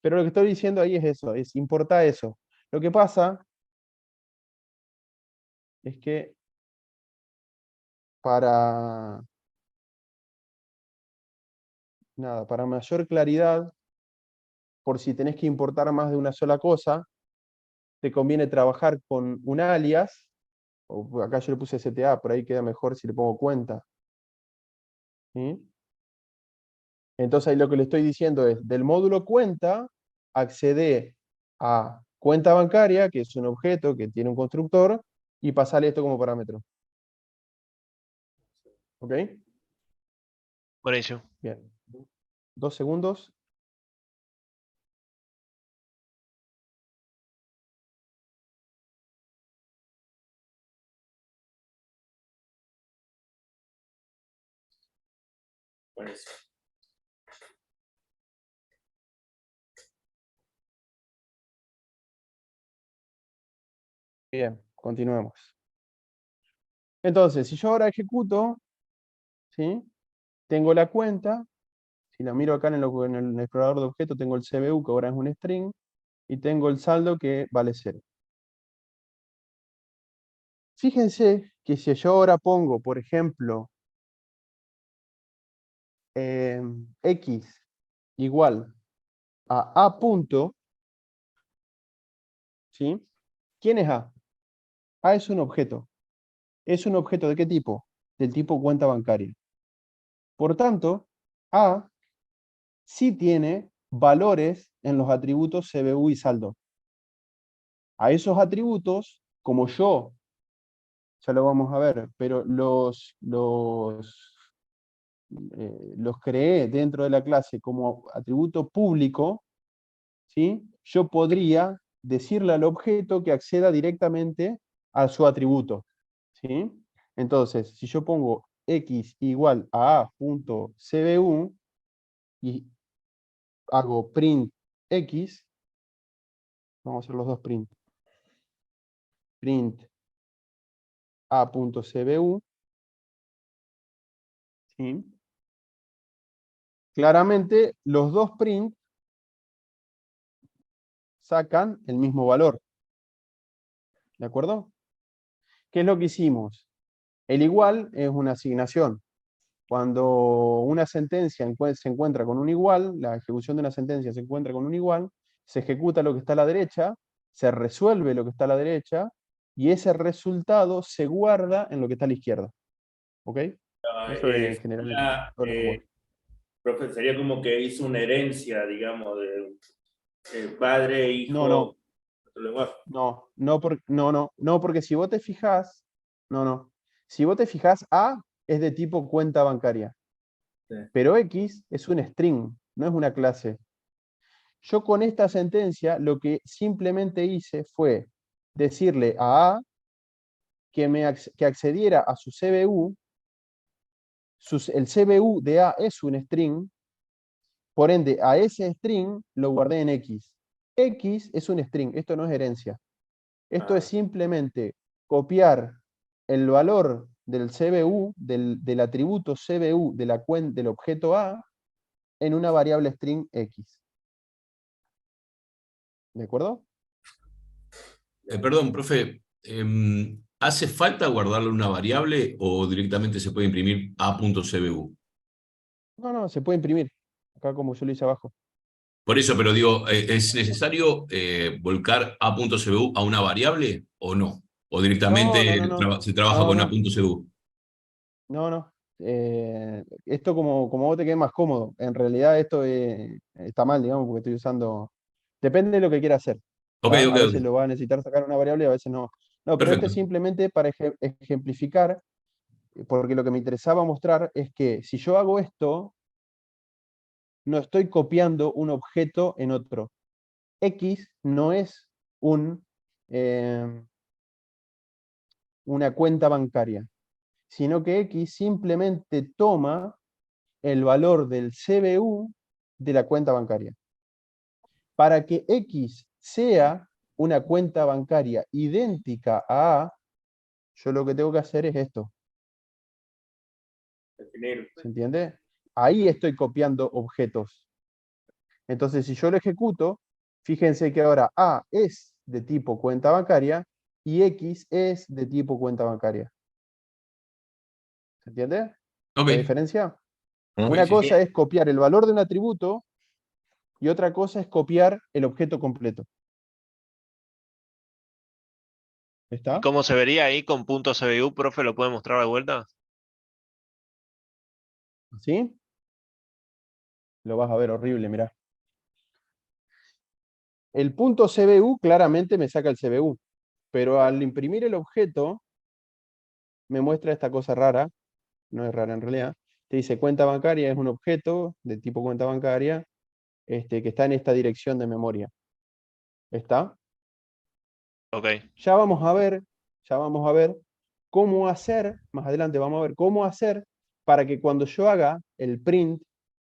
Pero lo que estoy diciendo ahí es eso, es importar eso. Lo que pasa es que para, nada, para mayor claridad, por si tenés que importar más de una sola cosa, te conviene trabajar con un alias, o acá yo le puse CTA, por ahí queda mejor si le pongo cuenta. ¿Sí? Entonces ahí lo que le estoy diciendo es, del módulo cuenta, accede a cuenta bancaria, que es un objeto que tiene un constructor, y pasarle esto como parámetro. ¿Ok? buenísimo. Bien. 2 segundos. Buenísimo. Bien, continuemos. Entonces, si yo ahora ejecuto, ¿sí? Tengo la cuenta, si la miro acá en el explorador de objetos, tengo el CBU, que ahora es un string, y tengo el saldo que vale 0. Fíjense que si yo ahora pongo, por ejemplo, x igual a punto, ¿sí? ¿Quién es A? A es un objeto. ¿Es un objeto de qué tipo? Del tipo cuenta bancaria. Por tanto, A sí tiene valores en los atributos CBU y saldo. A esos atributos, como yo, ya lo vamos a ver, pero los creé dentro de la clase como atributo público, ¿sí? Yo podría decirle al objeto que acceda directamente a su atributo, ¿sí? Entonces, si yo pongo x igual a a.cbu y hago print x, vamos a hacer los dos print. Print a.cbu, ¿sí? Claramente, los dos print sacan el mismo valor. ¿De acuerdo? ¿Qué es lo que hicimos? El igual es una asignación. Cuando una sentencia se encuentra con un igual, la ejecución de una sentencia se encuentra con un igual, se ejecuta lo que está a la derecha, se resuelve lo que está a la derecha, y ese resultado se guarda en lo que está a la izquierda. ¿Ok? Eso es en general todo el lenguaje. Profe, sería como que hizo una herencia, digamos, de padre, hijo, No, otro lenguaje. no, porque si vos te fijás, si vos te fijás, A es de tipo cuenta bancaria, Sí. pero X es un string, no es una clase. Yo con esta sentencia lo que simplemente hice fue decirle a que accediera a su CBU, el CBU de A es un string, por ende a ese string lo guardé en X. X es un string, esto no es herencia. Esto es simplemente copiar el valor del CBU, del atributo CBU del objeto A, en una variable string X. ¿De acuerdo? Perdón, profe, ¿hace falta guardarle una variable o directamente se puede imprimir a.cbu? No, se puede imprimir. Acá como yo lo hice abajo. Por eso, pero digo, ¿es necesario volcar a.cbu a una variable o no? ¿O directamente se trabaja No, con no, a.cbu? no. Esto como vos te quede más cómodo. En realidad esto está mal, digamos, porque estoy usando... Depende de lo que quiera hacer. Ok, ¿tá? ok, A veces ok. lo va a necesitar sacar una variable y a veces no. No, pero esto es Perfecto. simplemente para ejemplificar, porque lo que me interesaba mostrar es que si yo hago esto, no estoy copiando un objeto en otro. X no es una cuenta bancaria, sino que X simplemente toma el valor del CBU de la cuenta bancaria. Para que X sea una cuenta bancaria idéntica a A, yo lo que tengo que hacer es esto. Definir. ¿Se entiende? Ahí estoy copiando objetos. Entonces, si yo lo ejecuto, fíjense que ahora A es de tipo cuenta bancaria y X es de tipo cuenta bancaria. ¿Se entiende Ok, la diferencia? ¿Mm? Una sí. cosa es copiar el valor de un atributo y otra cosa es copiar el objeto completo. ¿Y ¿Está? cómo se vería ahí con punto .cbu, profe? ¿Lo puede mostrar de vuelta? ¿Sí? Lo vas a ver horrible, mirá. El punto CBU claramente me saca el CBU, pero al imprimir el objeto me muestra esta cosa rara, no es rara en realidad, te dice cuenta bancaria es un objeto de tipo cuenta bancaria que está en esta dirección de memoria. ¿Está? Ok. Ya vamos a ver cómo hacer, más adelante vamos a ver cómo hacer para que cuando yo haga el print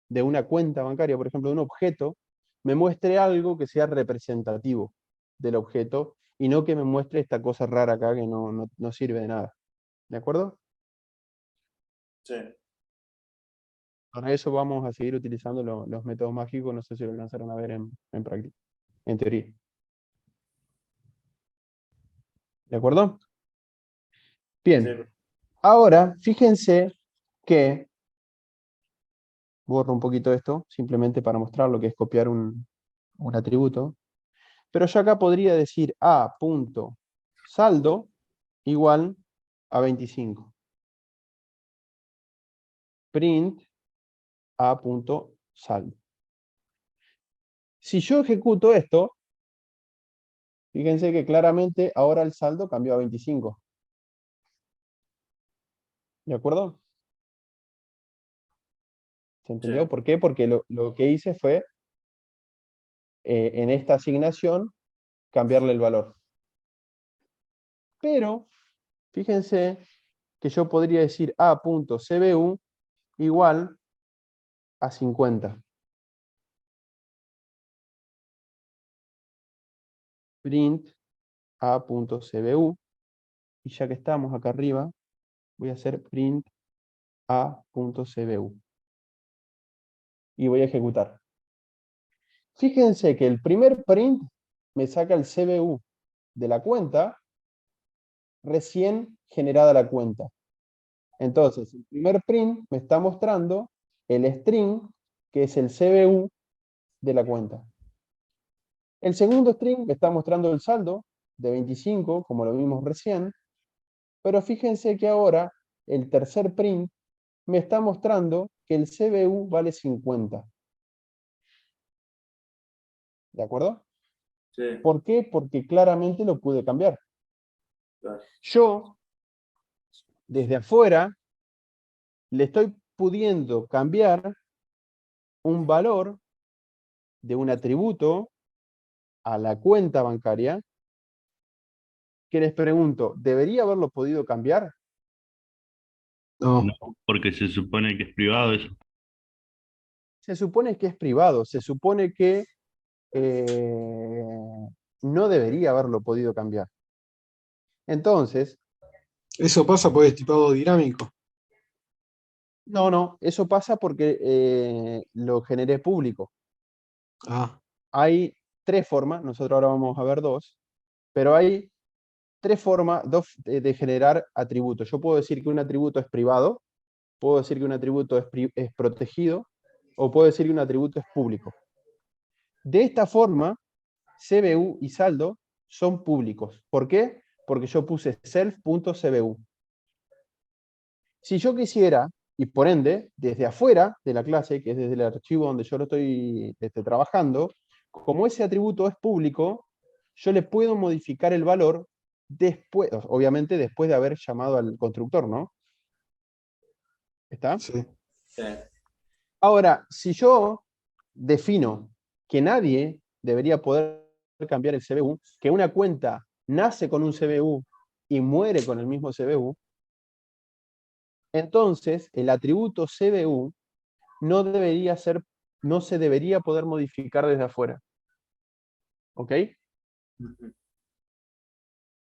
de una cuenta bancaria, por ejemplo, de un objeto, me muestre algo que sea representativo del objeto y no que me muestre esta cosa rara acá que no sirve de nada. ¿De acuerdo? Sí. Para eso vamos a seguir utilizando los métodos mágicos, no sé si lo alcanzaron a ver en práctica, en teoría. ¿De acuerdo? Bien. Sí. Ahora, fíjense que, borro un poquito esto, simplemente para mostrar lo que es copiar un atributo, pero yo acá podría decir a.saldo igual a 25. Print a.saldo. Si yo ejecuto esto, fíjense que claramente ahora el saldo cambió a 25. ¿De acuerdo? ¿Se entendió? Sí. ¿Por qué? Porque lo que hice fue, en esta asignación, cambiarle el valor. Pero, fíjense que yo podría decir a.cbu igual a 50. Print a.cbu. Y ya que estamos acá arriba, voy a hacer print a.cbu. Y voy a ejecutar. Fíjense que el primer print me saca el CBU de la cuenta recién generada la cuenta. Entonces, el primer print me está mostrando el string, que es el CBU de la cuenta. El segundo string me está mostrando el saldo de 25, como lo vimos recién, pero fíjense que ahora el tercer print me está mostrando que el CBU vale 50. ¿De acuerdo? Sí. ¿Por qué? Porque claramente lo pude cambiar. Claro. Yo, desde afuera, le estoy pudiendo cambiar un valor de un atributo a la cuenta bancaria, que les pregunto, ¿debería haberlo podido cambiar? No, porque se supone que es privado eso. Se supone que es privado, se supone que no debería haberlo podido cambiar. Entonces, Eso pasa porque es tipado dinámico. no, eso pasa porque lo generé público. Ah, Hay tres formas, nosotros ahora vamos a ver dos, pero hay tres formas de generar atributos. Yo puedo decir que un atributo es privado, puedo decir que un atributo es protegido, o puedo decir que un atributo es público. De esta forma, CBU y saldo son públicos. ¿Por qué? Porque yo puse self.cbu. Si yo quisiera, y por ende, desde afuera de la clase, que es desde el archivo donde yo lo estoy trabajando, como ese atributo es público, yo le puedo modificar el valor después, obviamente después de haber llamado al constructor, ¿no? ¿Está? sí. Sí. Ahora, si yo defino que nadie debería poder cambiar el CBU, que una cuenta nace con un CBU y muere con el mismo CBU, entonces el atributo CBU no se debería poder modificar desde afuera. ¿Ok?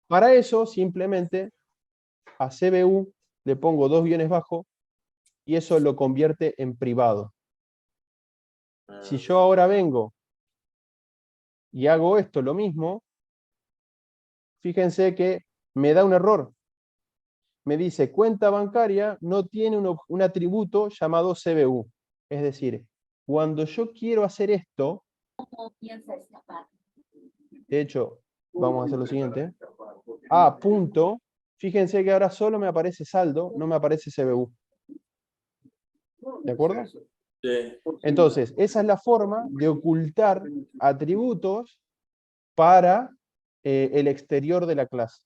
Para eso, simplemente a CBU le pongo 2 guiones bajo y eso lo convierte en privado. Si yo ahora vengo y hago esto, lo mismo, fíjense que me da un error. Me dice, cuenta bancaria no tiene un atributo llamado CBU. Es decir, cuando yo quiero hacer esto, de hecho, vamos a hacer lo siguiente. A punto, fíjense que ahora solo me aparece saldo, no me aparece CBU. ¿De acuerdo? Sí. Entonces, esa es la forma de ocultar atributos para el exterior de la clase.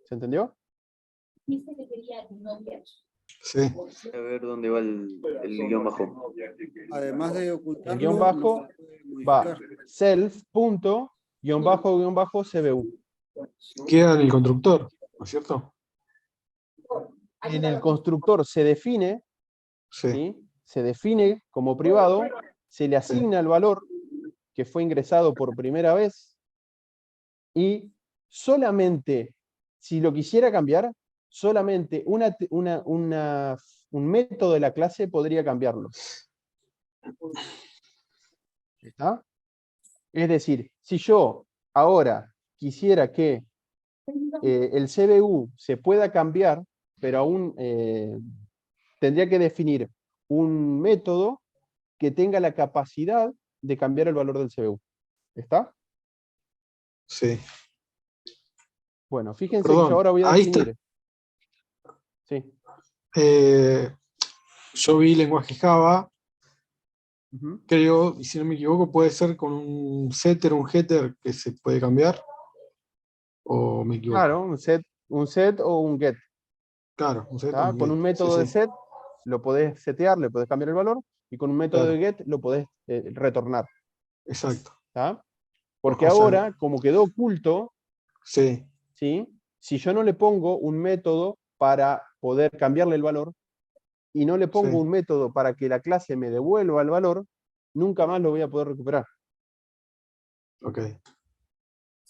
¿Se entendió? Sí. A ver dónde va el guión bajo. Además de ocultarlo, El guión bajo no se puede va modificar. self._CBU. Queda en el constructor, ¿no es cierto? en el constructor se define, Sí. ¿sí? Se define como privado, se le asigna el valor que fue ingresado por primera vez y solamente, si lo quisiera cambiar, solamente un método de la clase podría cambiarlo. ¿Está? Es decir, si yo ahora quisiera que el CBU se pueda cambiar, pero aún tendría que definir un método que tenga la capacidad de cambiar el valor del CBU. ¿Está? Sí. Bueno, fíjense Perdón, que yo ahora voy a ahí está. definir. Sí. Yo vi lenguaje Java, Ujú. creo, y si no me equivoco, puede ser con un setter, un getter que se puede cambiar. ¿O me equivoco? Claro, un set o un get. Claro, un setter, ¿Tá? un Con un get. método Sí, de sí. set lo podés setear, le podés cambiar el valor, y con un método Claro. de get lo podés retornar. Exacto. ¿Tá? Porque O sea, ahora, como quedó oculto, sí, ¿sí? Si yo no le pongo un método para poder cambiarle el valor, y no le pongo sí. un método para que la clase me devuelva el valor, nunca más lo voy a poder recuperar. Ok.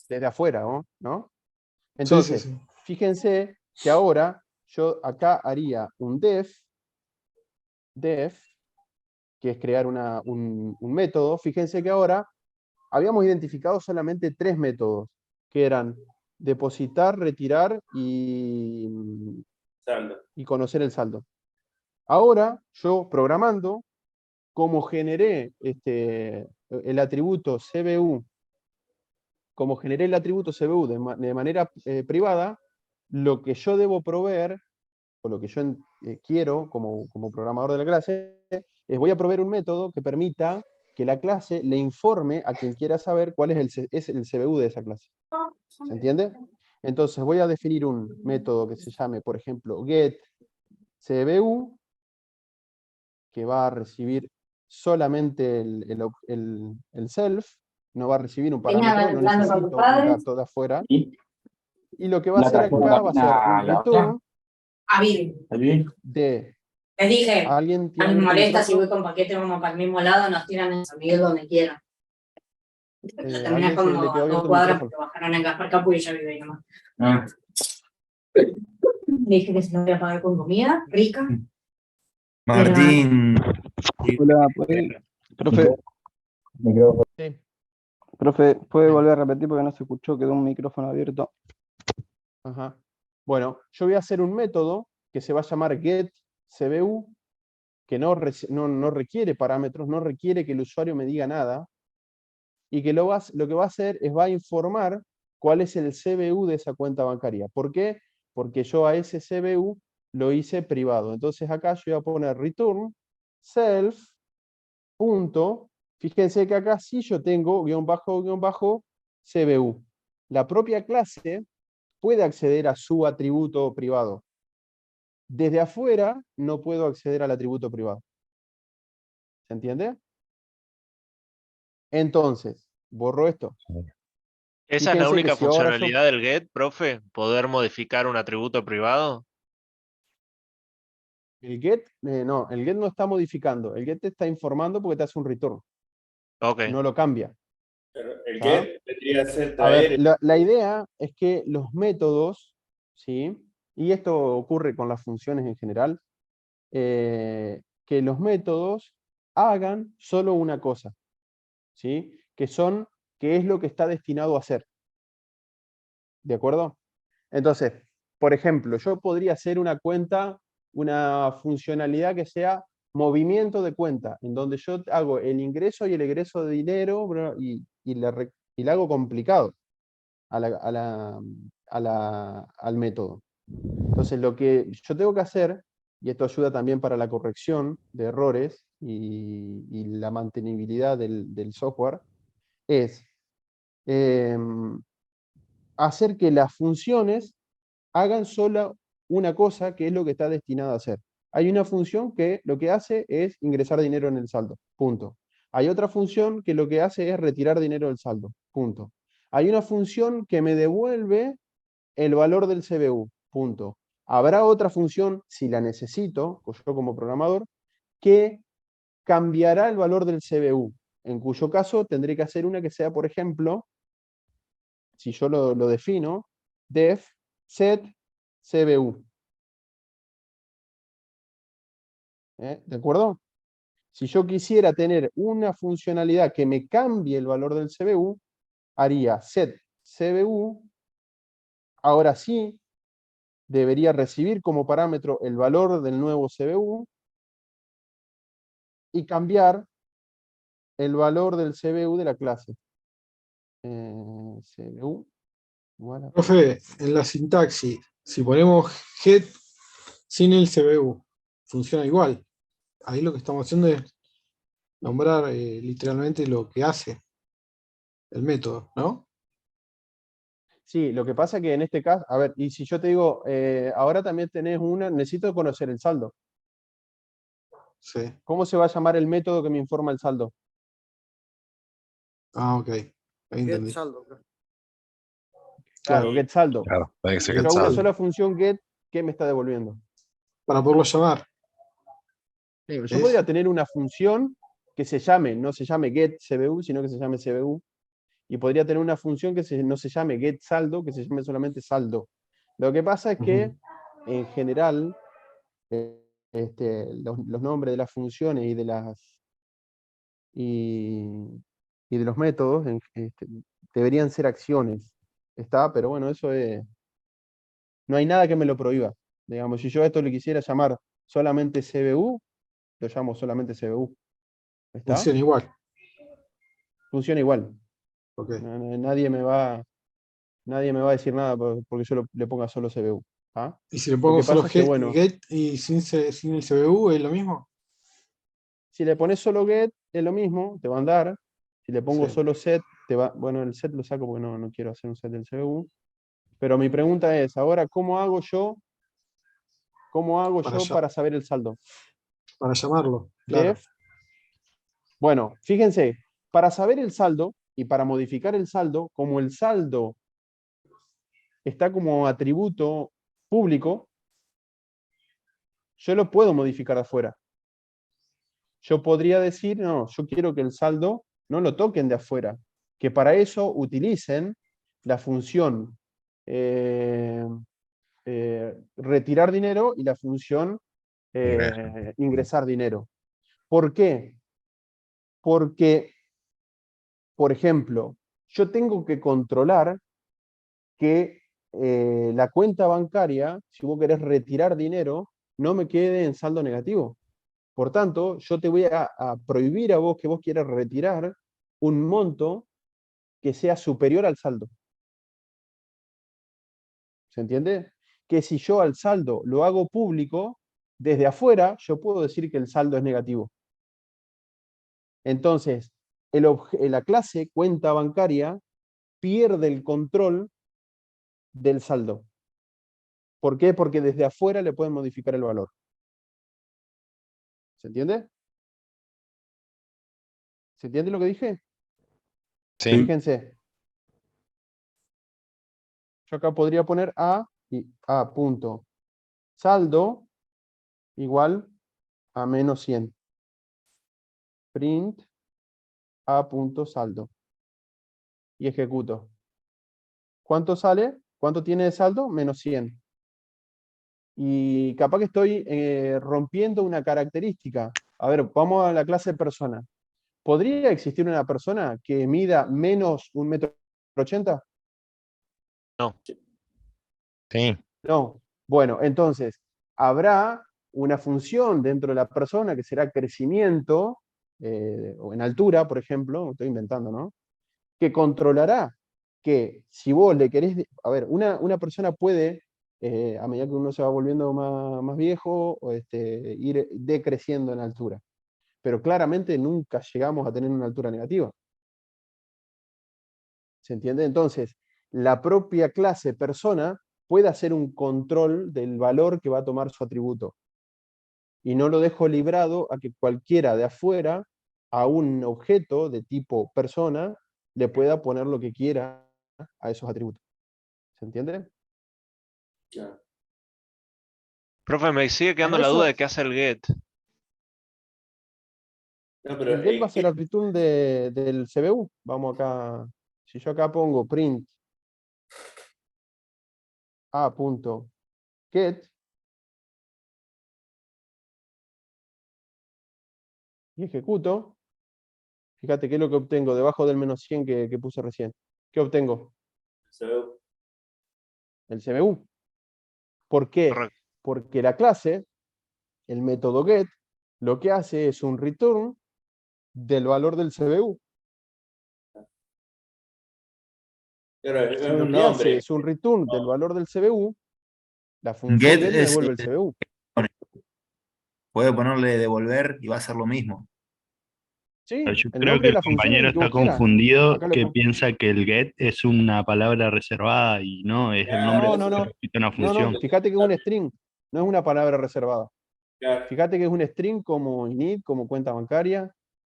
Desde afuera, ¿no? Sí, Entonces, sí. fíjense que ahora yo acá haría un def, que es crear un método. Fíjense que ahora habíamos identificado solamente 3 métodos, que eran depositar, retirar y Saldo. conocer el saldo. Ahora, yo programando, como generé el atributo CBU, de manera privada, lo que yo debo proveer, o lo que yo quiero como programador de la clase, es voy a proveer un método que permita que la clase le informe a quien quiera saber cuál es el CBU de esa clase. ¿Se entiende? Entonces voy a definir un método que se llame, por ejemplo, getCBU, que va a recibir solamente el self, no va a recibir un parámetro, no necesito un dato de afuera. Y lo que va a hacer acá va a ser un return de... Les dije, ¿Alguien a tiene mí me abierto el molesta si voy micrófono? con paquete vamos para el mismo lado, nos tiran en San Miguel donde quieran. Terminé ¿Alguien se como le quedó a 2 abierto el cuadras micrófono? porque bajaron en Gaspar Capu y ella vive ahí nomás. Le dije que se lo voy a pagar con comida rica. Martín. Hola, profe, Sí. profe, ¿puede Sí. volver a repetir porque no se escuchó? Quedó un micrófono abierto. Ajá. Bueno, yo voy a hacer un método que se va a llamar getCBU, que no requiere parámetros, no requiere que el usuario me diga nada, y que lo que va a hacer es va a informar cuál es el CBU de esa cuenta bancaria. ¿Por qué? Porque yo a ese CBU lo hice privado. Entonces acá yo voy a poner return self punto. Fíjense que acá sí yo tengo guión bajo CBU. La propia clase puede acceder a su atributo privado. Desde afuera no puedo acceder al atributo privado. ¿Se entiende? Entonces, borro esto. ¿Esa es la Fíjense que única si ahora yo... funcionalidad del get, profe? ¿Poder modificar un atributo privado? El get, no, el get no está modificando. El get te está informando porque te hace un return. Ok. No lo cambia. Pero el ¿Ah? get vendría a ser A ver, traer. la idea es que los métodos, ¿sí? Y esto ocurre con las funciones en general, que los métodos hagan solo una cosa, ¿sí? Que es lo que está destinado a hacer. ¿De acuerdo? Entonces, por ejemplo, yo podría hacer una cuenta, una funcionalidad que sea movimiento de cuenta, en donde yo hago el ingreso y el egreso de dinero y la hago complicado al método. Entonces, lo que yo tengo que hacer, y esto ayuda también para la corrección de errores y la mantenibilidad del software, es hacer que las funciones hagan solo una cosa que es lo que está destinado a hacer. Hay una función que lo que hace es ingresar dinero en el saldo, punto. Hay otra función que lo que hace es retirar dinero del saldo, punto. Hay una función que me devuelve el valor del CBU, punto. Habrá otra función, si la necesito, yo como programador, que cambiará el valor del CBU, en cuyo caso tendré que hacer una que sea, por ejemplo, si yo lo defino, def set CBU. ¿De acuerdo? Si yo quisiera tener una funcionalidad que me cambie el valor del CBU, haría set CBU, ahora sí, debería recibir como parámetro el valor del nuevo CBU y cambiar el valor del CBU de la clase. CBU igual a- Profe, en la sintaxis, si ponemos get sin el CBU, funciona igual. Ahí lo que estamos haciendo es nombrar literalmente lo que hace el método, ¿no? Sí, lo que pasa que en este caso, a ver, y si yo te digo, ahora también tenés una, necesito conocer el saldo. Sí. ¿Cómo se va a llamar el método que me informa el saldo? Ah, ok. Ahí Get entendí. saldo. Claro, get saldo. Claro, puede que se Si yo quede hago una saldo. sola función get, ¿qué me está devolviendo? Para poderlo llamar. Yo ¿Es? podría tener una función que se llame, no se llame get CBU, sino que se llame CBU. Y podría tener una función que no se llame get saldo, que se llame solamente saldo. Lo que pasa es que, en general, los nombres de las funciones y de y de los métodos deberían ser acciones. ¿Está? Pero bueno, eso es. No hay nada que me lo prohíba. Digamos, si yo a esto le quisiera llamar solamente CBU, lo llamo solamente CBU. ¿Está? Funciona igual. Funciona igual. Ok. Nadie me va a decir nada porque yo le ponga solo CBU. ¿Ah? Y si le Lo pongo que solo pasa es que, bueno, get y sin el CBU, ¿es lo mismo? si le pones solo get, es lo mismo, te va a andar. Si le pongo Sí. solo set, te va. Bueno, el set lo saco porque no quiero hacer un set del CBU. Pero mi pregunta es, ahora, ¿cómo hago yo Para, para saber el saldo? para llamarlo, claro. Def. Bueno, fíjense, para saber el saldo y para modificar el saldo, como el saldo está como atributo público, yo lo puedo modificar afuera. Yo podría decir, no, yo quiero que el saldo no lo toquen de afuera, que para eso utilicen la función retirar dinero y la función ingresar dinero. ¿Por qué? Porque, por ejemplo, yo tengo que controlar que la cuenta bancaria, si vos querés retirar dinero, no me quede en saldo negativo. Por tanto, yo te voy a prohibir a vos que vos quieras retirar un monto que sea superior al saldo. ¿Se entiende? Que si yo al saldo lo hago público, desde afuera yo puedo decir que el saldo es negativo. Entonces, la clase cuenta bancaria pierde el control del saldo. ¿Por qué? Porque desde afuera le pueden modificar el valor. ¿Se entiende? ¿Se entiende lo que dije? Sí, Fíjense. Yo acá podría poner A y A punto saldo igual a menos 100. Print A punto saldo. Y ejecuto. ¿Cuánto sale? ¿Cuánto tiene de saldo? Menos 100. Y capaz que estoy rompiendo una característica. A ver, vamos a la clase persona. ¿Podría existir una persona que mida menos 1,80 m? No. sí. No. Bueno, entonces, habrá una función dentro de la persona que será crecimiento, o en altura, por ejemplo, estoy inventando, ¿no? Que controlará que si vos le querés, a ver, una persona puede, a medida que uno se va volviendo más viejo, o ir decreciendo en altura. Pero claramente nunca llegamos a tener una altura negativa. ¿Se entiende? Entonces, la propia clase persona puede hacer un control del valor que va a tomar su atributo. Y no lo dejo librado a que cualquiera de afuera, a un objeto de tipo persona, le pueda poner lo que quiera a esos atributos. ¿Se entiende? Claro. Profe, me sigue quedando Para la duda eso, de qué hace el get. No, pero el get va a ser el return del CBU. Vamos acá. Si yo acá pongo print a.get y ejecuto, fíjate qué es lo que obtengo debajo del -100 que puse recién. ¿Qué obtengo? CBU. El CBU. ¿Por qué? Correcto. Porque la clase, el método get, lo que hace es un return del valor del CBU. Pero es Si lo un que hace nombre. es un return del valor del CBU, la función Get get me es, devuelve el CBU. puede ponerle devolver y va a ser lo mismo. Sí, Yo el creo nombre que de el la función es compañero el que está vos quieras. confundido, Acá le que pongo. piensa que el get es una palabra reservada y no, es el nombre No, no, que no. repite una No, función. no. Fíjate que es un string, no es una palabra reservada. Claro. Fíjate que es un string como init, como cuenta bancaria.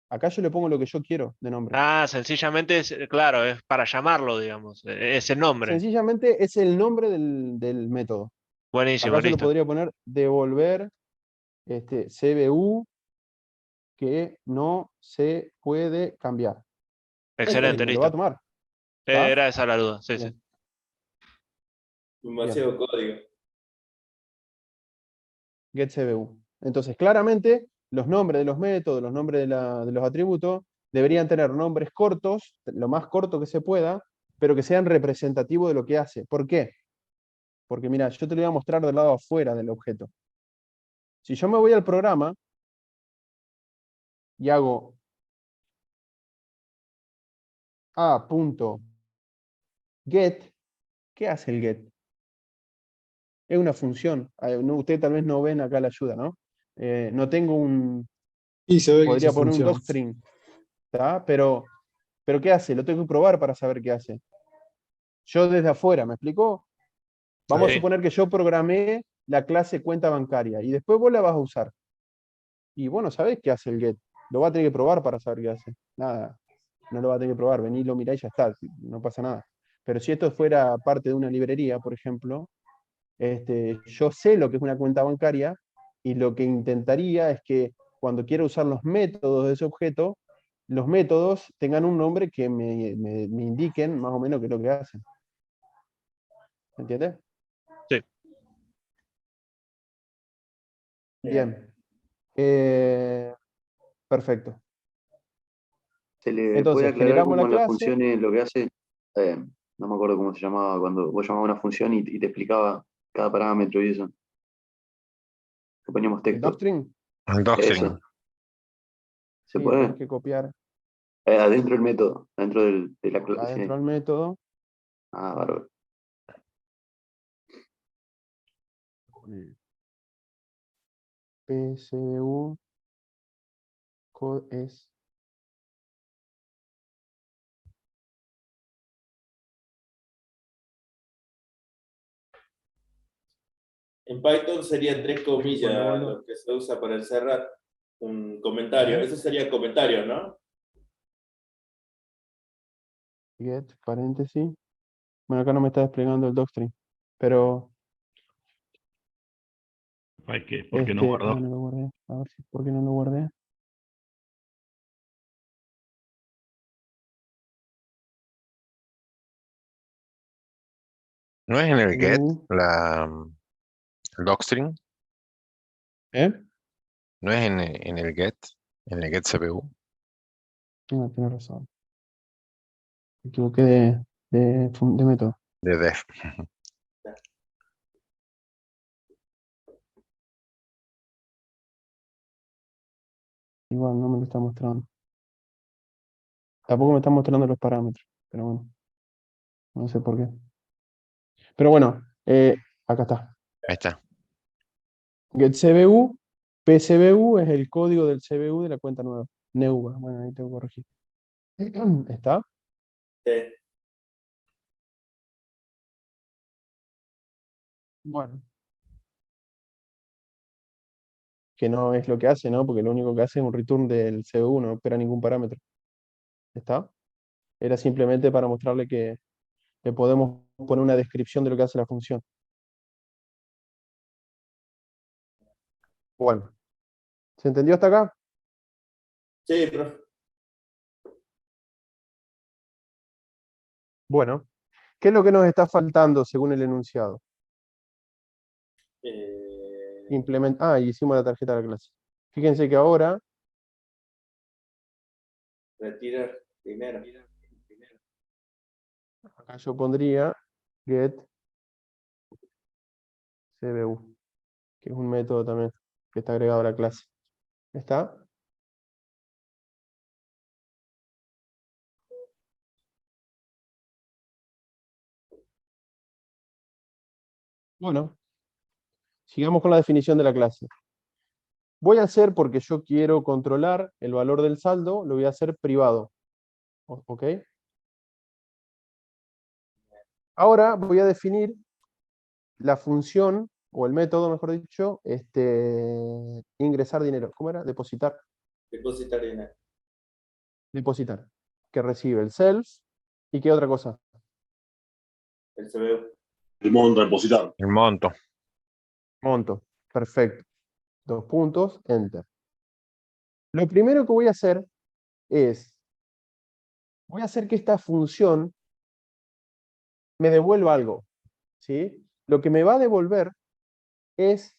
Acá yo le pongo lo que yo quiero de nombre. Ah, sencillamente es, claro, es para llamarlo, digamos. Es el nombre. Sencillamente es el nombre del método. Buenísimo, Acá yo le listo. podría poner devolver CBU que no se puede cambiar. Excelente, Me lo va a listo. tomar. ¿Está? Era esa la duda, sí, sí. Bien. Demasiado código. Get CBU. Entonces, claramente, los nombres de los métodos, los nombres de los atributos, deberían tener nombres cortos, lo más corto que se pueda, pero que sean representativos de lo que hace. ¿Por qué? Porque mira, yo te lo voy a mostrar del lado afuera del objeto. Si yo me voy al programa y hago a.get, ¿qué hace el get? Es una función. Usted tal vez no ven acá la ayuda, ¿no? No tengo un... Y se ve que Podría hizo poner un función. docstring, ¿tá? Pero ¿qué hace? Lo tengo que probar para saber qué hace. Yo desde afuera, ¿me explico? Vamos a Sí. suponer que yo programé la clase cuenta bancaria y después vos la vas a usar. Y bueno, ¿sabés qué hace el get? Lo va a tener que probar para saber qué hace. Nada, no lo va a tener que probar. Vení, lo mirá y ya está, no pasa nada. Pero si esto fuera parte de una librería, por ejemplo, yo sé lo que es una cuenta bancaria y lo que intentaría es que cuando quiera usar los métodos de ese objeto, los métodos tengan un nombre que me indiquen más o menos qué es lo que hacen. ¿Entiendes? Sí. Bien. Perfecto. ¿Se le puede Entonces, aclarar generamos cómo la las clase. funciones lo que hace? No me acuerdo cómo se llamaba cuando vos llamabas una función y te explicaba cada parámetro y eso. Que poníamos El texto. docstring, El docstring. Ese. ¿Se sí, lo tenés puede? que copiar Adentro del método, adentro de la clase. adentro del método. Ah, bárbaro. PSU es En Python serían tres comillas Bueno. lo que se usa para encerrar un comentario. Eso sería comentario, ¿no? get, paréntesis. Bueno, acá no me está desplegando el docstring, pero ¿Por qué no guardó? no lo guardé. A ver si, ¿por qué no lo guardé? ¿No es en el get CBU. el docstring? ¿Eh? ¿No es en el get CPU? No, tienes razón. Me equivoqué de método. De def. Igual no me lo está mostrando. Tampoco me está mostrando los parámetros, pero bueno. No sé por qué. Pero bueno, acá está. Ahí está. GetCBU, PCBU es el código del CBU de la cuenta nueva. Neuva, bueno, ahí tengo que corregir. ¿Está? Sí. Bueno. Que no es lo que hace, ¿no? Porque lo único que hace es un return del CBU, no espera ningún parámetro. ¿Está? Era simplemente para mostrarle que le podemos poner una descripción de lo que hace la función. Bueno, ¿se entendió hasta acá? Sí, profe. Bueno, ¿qué es lo que nos está faltando según el enunciado? Hicimos la tarjeta de la clase. Fíjense que ahora Retirar primero. acá yo pondría get CBU, que es un método también que está agregado a la clase. ¿Está? Bueno, sigamos con la definición de la clase. Voy a hacer, porque yo quiero controlar el valor del saldo, lo voy a hacer privado. ¿Ok? Ahora voy a definir la función, o el método, mejor dicho, ingresar dinero. ¿Cómo era? Depositar. Depositar dinero. Depositar. Que recibe el self. ¿Y qué otra cosa? El CBU. El monto a depositar. El monto. Monto. Perfecto. 2 puntos, enter. Lo primero que voy a hacer es, voy a hacer que esta función me devuelva algo. ¿Sí? Lo que me va a devolver es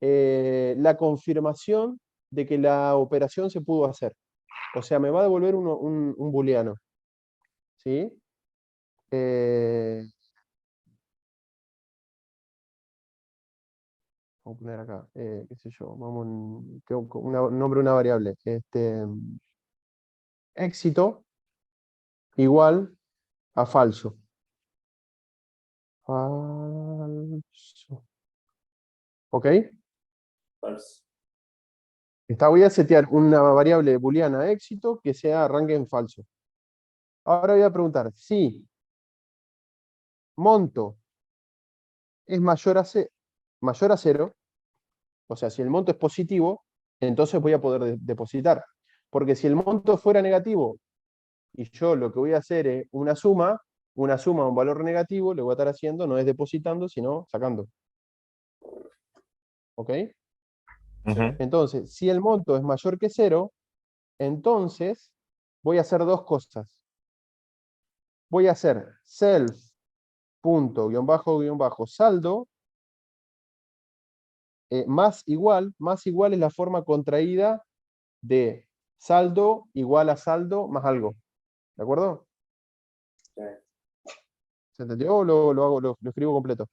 la confirmación de que la operación se pudo hacer. O sea, me va a devolver un booleano. ¿Sí? Vamos a poner acá, qué sé yo, vamos nombre de una variable. Éxito igual a falso. Falso. ¿Ok? Falso. Voy a setear una variable booleana éxito que sea arranque en falso. Ahora voy a preguntar si monto es mayor a 0, o sea, si el monto es positivo, entonces voy a poder depositar. Porque si el monto fuera negativo y yo lo que voy a hacer es una suma a un valor negativo, lo que voy a estar haciendo no es depositando, sino sacando. ¿Ok? Entonces, si el monto es mayor que 0, entonces voy a hacer dos cosas. Voy a hacer self punto guión bajo saldo más igual es la forma contraída de saldo igual a saldo más algo. ¿De acuerdo? Sí. ¿Se entendió o lo escribo completo?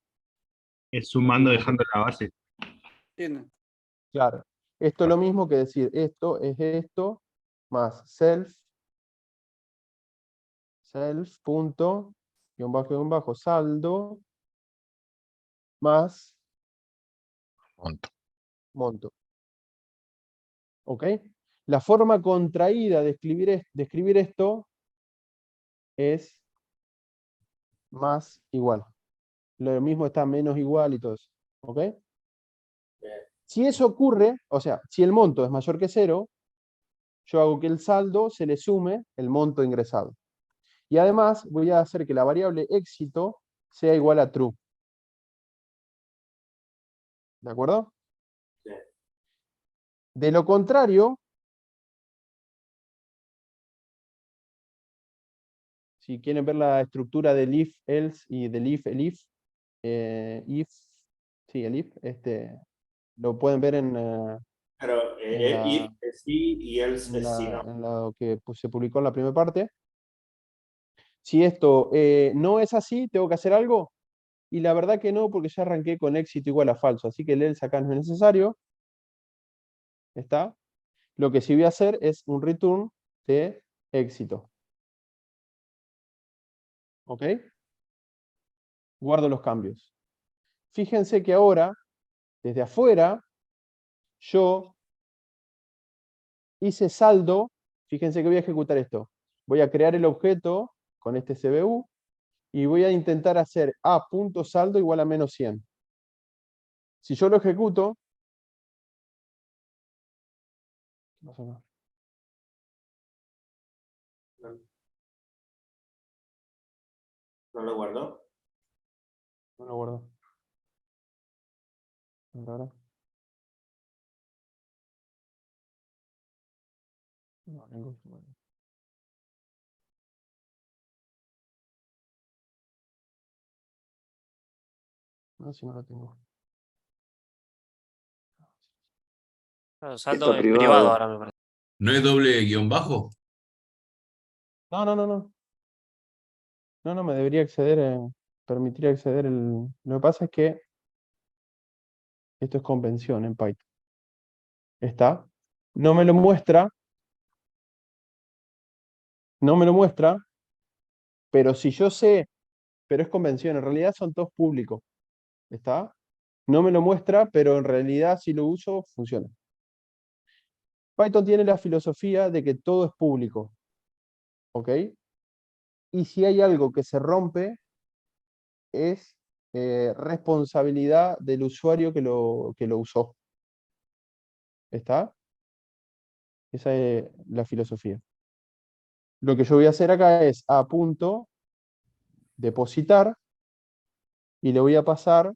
Es sumando dejando la base. Tiene. Claro. Esto es lo mismo que decir, esto es esto, más self punto, guión bajo, saldo, más Monto. monto. ¿Ok? La forma contraída de escribir esto es más igual. Lo mismo está menos igual y todo eso. ¿Ok? Bien. Si eso ocurre, o sea, si el monto es mayor que 0, yo hago que el saldo se le sume el monto ingresado. Y además voy a hacer que la variable éxito sea igual a true. ¿De acuerdo? Sí. De lo contrario, si quieren ver la estructura del if, else y del if, el if, el if, lo pueden ver en Pero if es sí y else es sí, no. en lo que se publicó en la primera parte. Si esto no es así, tengo que hacer algo. Y la verdad que no, porque ya arranqué con éxito igual a falso. Así que el else acá no es necesario. ¿Está? Lo que sí voy a hacer es un return de éxito. ¿Ok? Guardo los cambios. Fíjense que ahora, desde afuera, yo hice saldo. Fíjense que voy a ejecutar esto. Voy a crear el objeto con este CBU y voy a intentar hacer a.saldo igual a menos 100. Si yo lo ejecuto, ¿qué pasó acá? ¿No lo guardó? No lo guardo. Ahora. No, lenguaje humano. No, si no lo tengo. Está Saldo es privado. privado ahora, me parece. ¿No es doble guión bajo? No, no, no, no. No, no, me debería acceder, permitiría acceder el. Lo que pasa es que esto es convención en Python. ¿Está? No me lo muestra. No me lo muestra. Pero si yo sé, pero es convención, en realidad son todos públicos. ¿Está? No me lo muestra, pero en realidad si lo uso, funciona. Python tiene la filosofía de que todo es público. ¿Ok? Y si hay algo que se rompe, es responsabilidad del usuario que lo usó. ¿Está? Esa es la filosofía. Lo que yo voy a hacer acá es a punto depositar y le voy a pasar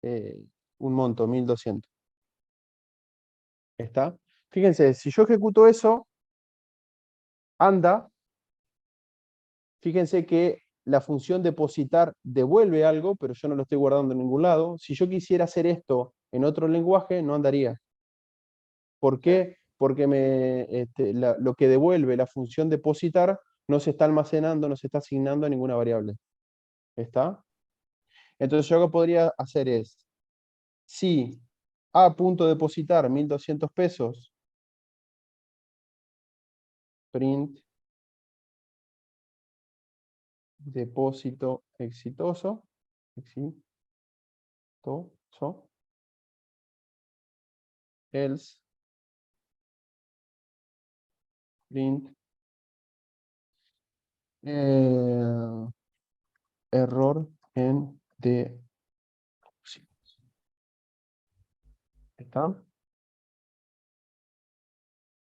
un monto, 1200. ¿Está? Fíjense, si yo ejecuto eso, anda. Fíjense que la función depositar devuelve algo, pero yo no lo estoy guardando en ningún lado. Si yo quisiera hacer esto en otro lenguaje, no andaría. ¿Por qué? Porque lo que devuelve la función depositar no se está almacenando, no se está asignando a ninguna variable. ¿Está? Entonces yo lo que podría hacer es, si a punto depositar 1200 pesos, print depósito exitoso, else print error en depósito. ¿Está?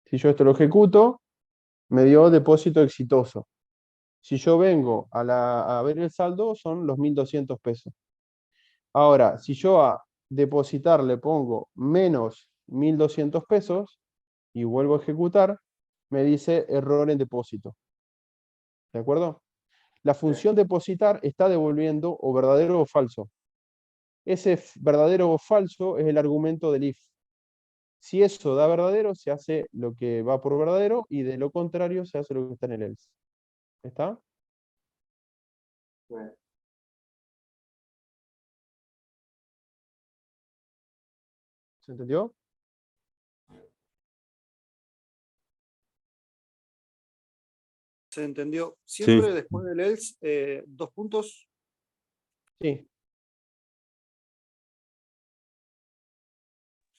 Si yo esto lo ejecuto, me dio depósito exitoso. Si yo vengo a ver el saldo, son los 1200 pesos. Ahora, si yo a depositar le pongo menos 1200 pesos y vuelvo a ejecutar, me dice error en depósito. ¿De acuerdo? La función depositar está devolviendo o verdadero o falso. Ese verdadero o falso es el argumento del if. Si eso da verdadero, se hace lo que va por verdadero y de lo contrario se hace lo que está en el else. ¿Está? ¿Se entendió? Se entendió. Siempre después del else, 2 puntos. Sí.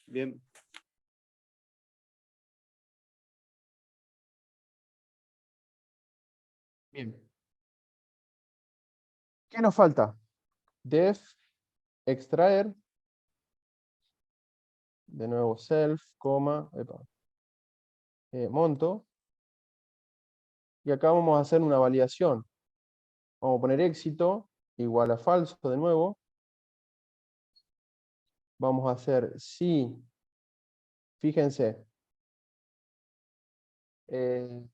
Bien. Bien. ¿Qué nos falta? Def, extraer, de nuevo self, coma, monto. Y acá vamos a hacer una validación. Vamos a poner éxito igual a falso de nuevo. Vamos a hacer si, fíjense, ¿qué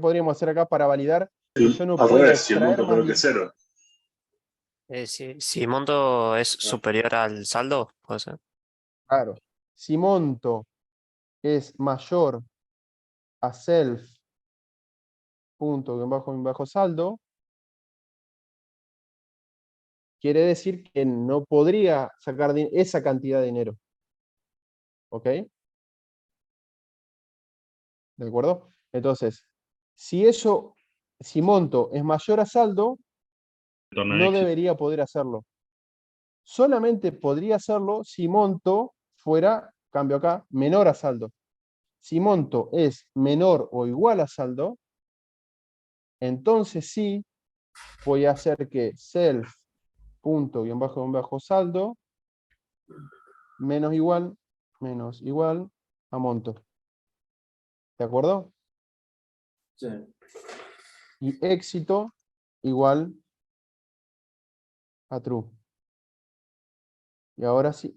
podríamos hacer acá para validar que yo no pueda extraer más que cero. Si monto es superior al saldo, puede ser. Claro. Si monto es mayor a self punto bajo saldo, quiere decir que no podría sacar esa cantidad de dinero. ¿Ok? ¿De acuerdo? Entonces, si monto es mayor a saldo, no debería poder hacerlo. Solamente podría hacerlo si monto fuera, cambio acá, menor a saldo. Si monto es menor o igual a saldo, entonces sí voy a hacer que self punto bajo saldo menos igual a monto. ¿De acuerdo? Sí. Y éxito igual a true. Y ahora sí,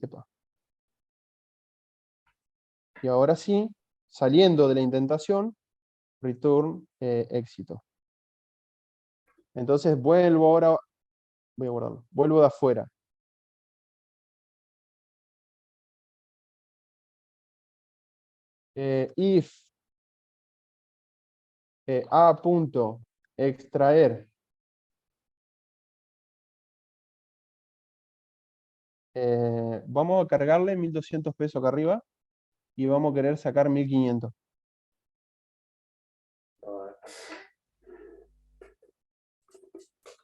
Y ahora sí, saliendo de la indentación, return éxito. Entonces vuelvo ahora, voy a guardarlo, vuelvo de afuera. If a punto extraer vamos a cargarle 1.200 pesos acá arriba y vamos a querer sacar 1.500.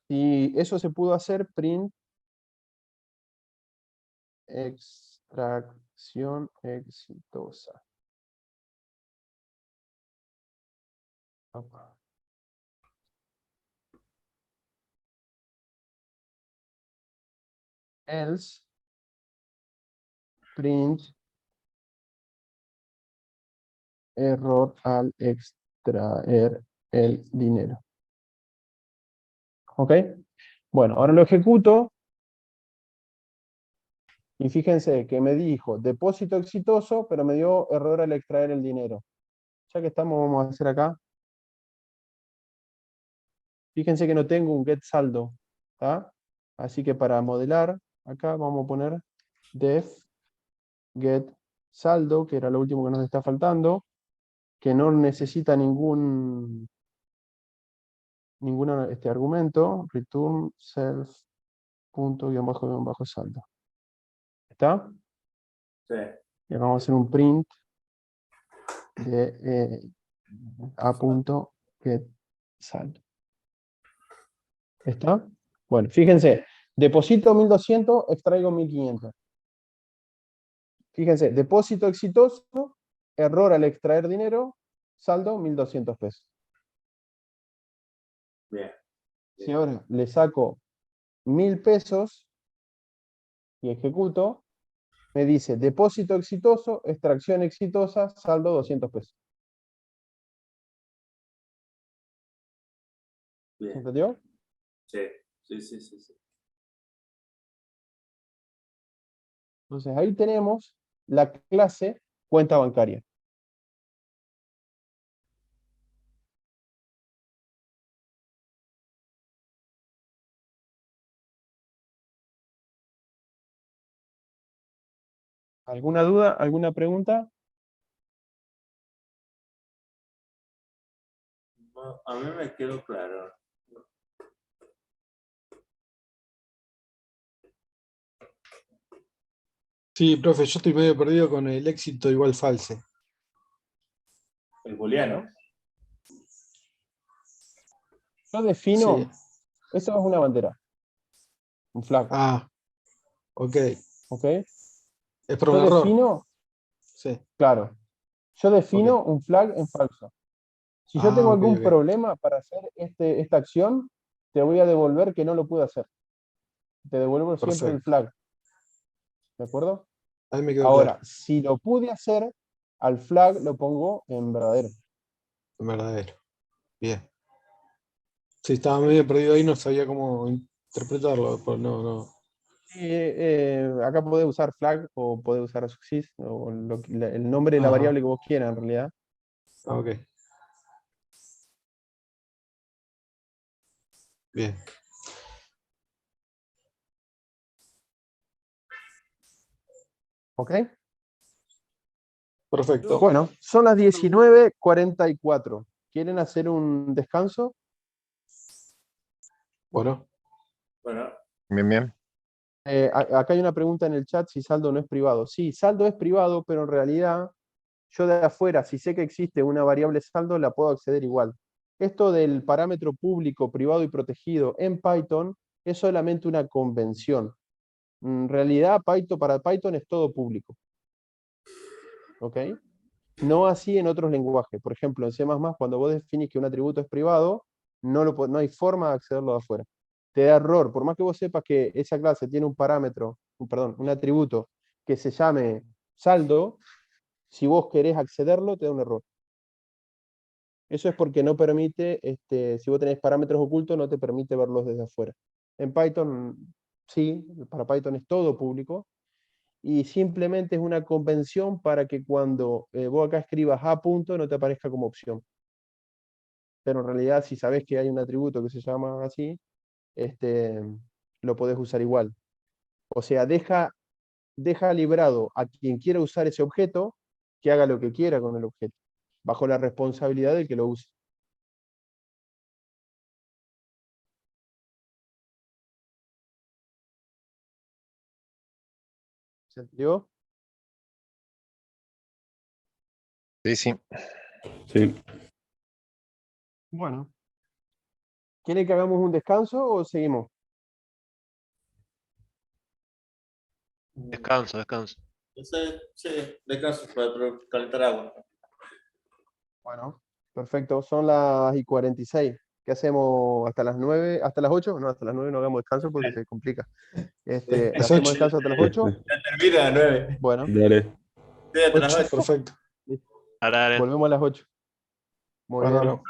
Y eso se pudo hacer print extracción exitosa. Opa. Else print error al extraer el dinero. ¿Ok? Bueno, ahora lo ejecuto. Y fíjense que me dijo depósito exitoso, pero me dio error al extraer el dinero. Ya que estamos, vamos a hacer acá. Fíjense que no tengo un get saldo. ¿Tá? Así que para modelar, acá vamos a poner def get saldo, que era lo último que nos está faltando, que no necesita ningún argumento, return self punto guión bajo saldo. ¿Está? Sí. Y ahora vamos a hacer un print de a punto get saldo. ¿Está? Bueno, fíjense, deposito 1.200, extraigo 1.500. Fíjense, depósito exitoso, error al extraer dinero, saldo 1.200 pesos. Bien. Si ahora le saco 1.000 pesos y ejecuto, me dice depósito exitoso, extracción exitosa, saldo 200 pesos. Bien. ¿Se entendió? Sí, sí, sí, sí, sí. Entonces ahí tenemos la clase cuenta bancaria. ¿Alguna duda? ¿Alguna pregunta? No, a mí me quedó claro. Sí, profe, yo estoy medio perdido con el éxito igual false. El booleano. Yo defino, Sí. esto es una bandera, un flag, Ah, ok. ¿ok? Es por Yo un error. defino, Sí. claro, yo defino Ok. un flag en falso. Si yo Ah, tengo ok, algún ok. problema para hacer esta acción, te voy a devolver que no lo pude hacer. Te devuelvo siempre el Perfecto. flag. ¿De acuerdo? Ahí me quedó Ahora, claro. si lo pude hacer, al flag lo pongo en verdadero. Verdadero. Bien. Sí, estaba medio perdido ahí, no sabía cómo interpretarlo. Pues no. Acá podés usar flag o podés usar success o el nombre de la Ajá. variable que vos quieras en realidad. Ah, ok. Bien. ¿Ok? Perfecto. Bueno, son las 19:44. ¿Quieren hacer un descanso? Bueno. Bueno. Bien, bien. Acá hay una pregunta en el chat si saldo no es privado. Sí, saldo es privado, pero en realidad yo de afuera, si sé que existe una variable saldo, la puedo acceder igual. Esto del parámetro público, privado y protegido en Python es solamente una convención. En realidad, para Python es todo público. ¿Ok? No así en otros lenguajes. Por ejemplo, en C++, cuando vos definís que un atributo es privado, no hay forma de accederlo de afuera. Te da error. Por más que vos sepas que esa clase tiene un parámetro, un atributo que se llame saldo, si vos querés accederlo, te da un error. Eso es porque no permite, si vos tenés parámetros ocultos, no te permite verlos desde afuera. En Python, sí, para Python es todo público. y simplemente es una convención para que cuando vos acá escribas a punto no te aparezca como opción. Pero en realidad, si sabes que hay un atributo que se llama así, lo podés usar igual. O sea, deja librado a quien quiera usar ese objeto que haga lo que quiera con el objeto, bajo la responsabilidad del que lo use. ¿Se entendió? Sí, sí. Sí. Bueno. ¿Quiere que hagamos un descanso o seguimos? Descanso, descanso. Sí, descanso para calentar agua. Bueno, perfecto. Son las 46. ¿Qué hacemos hasta las 9? ¿Hasta las 8? No, hasta las 9 no hagamos descanso porque se complica. Las ¿Hacemos 8. descanso hasta las 8? Ya termina a 9. Bueno, Dale. Sí, hasta las 8, 8. perfecto. volvemos a las 8. Muy bien. Bárbaro.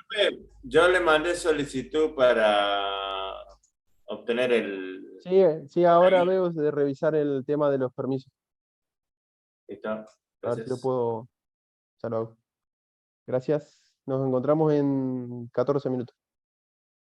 Yo le mandé solicitud para obtener el... Sí, ahora veo de revisar el tema de los permisos. Está. A ver si lo Gracias. puedo. Ya lo hago. Gracias. Nos encontramos en 14 minutos.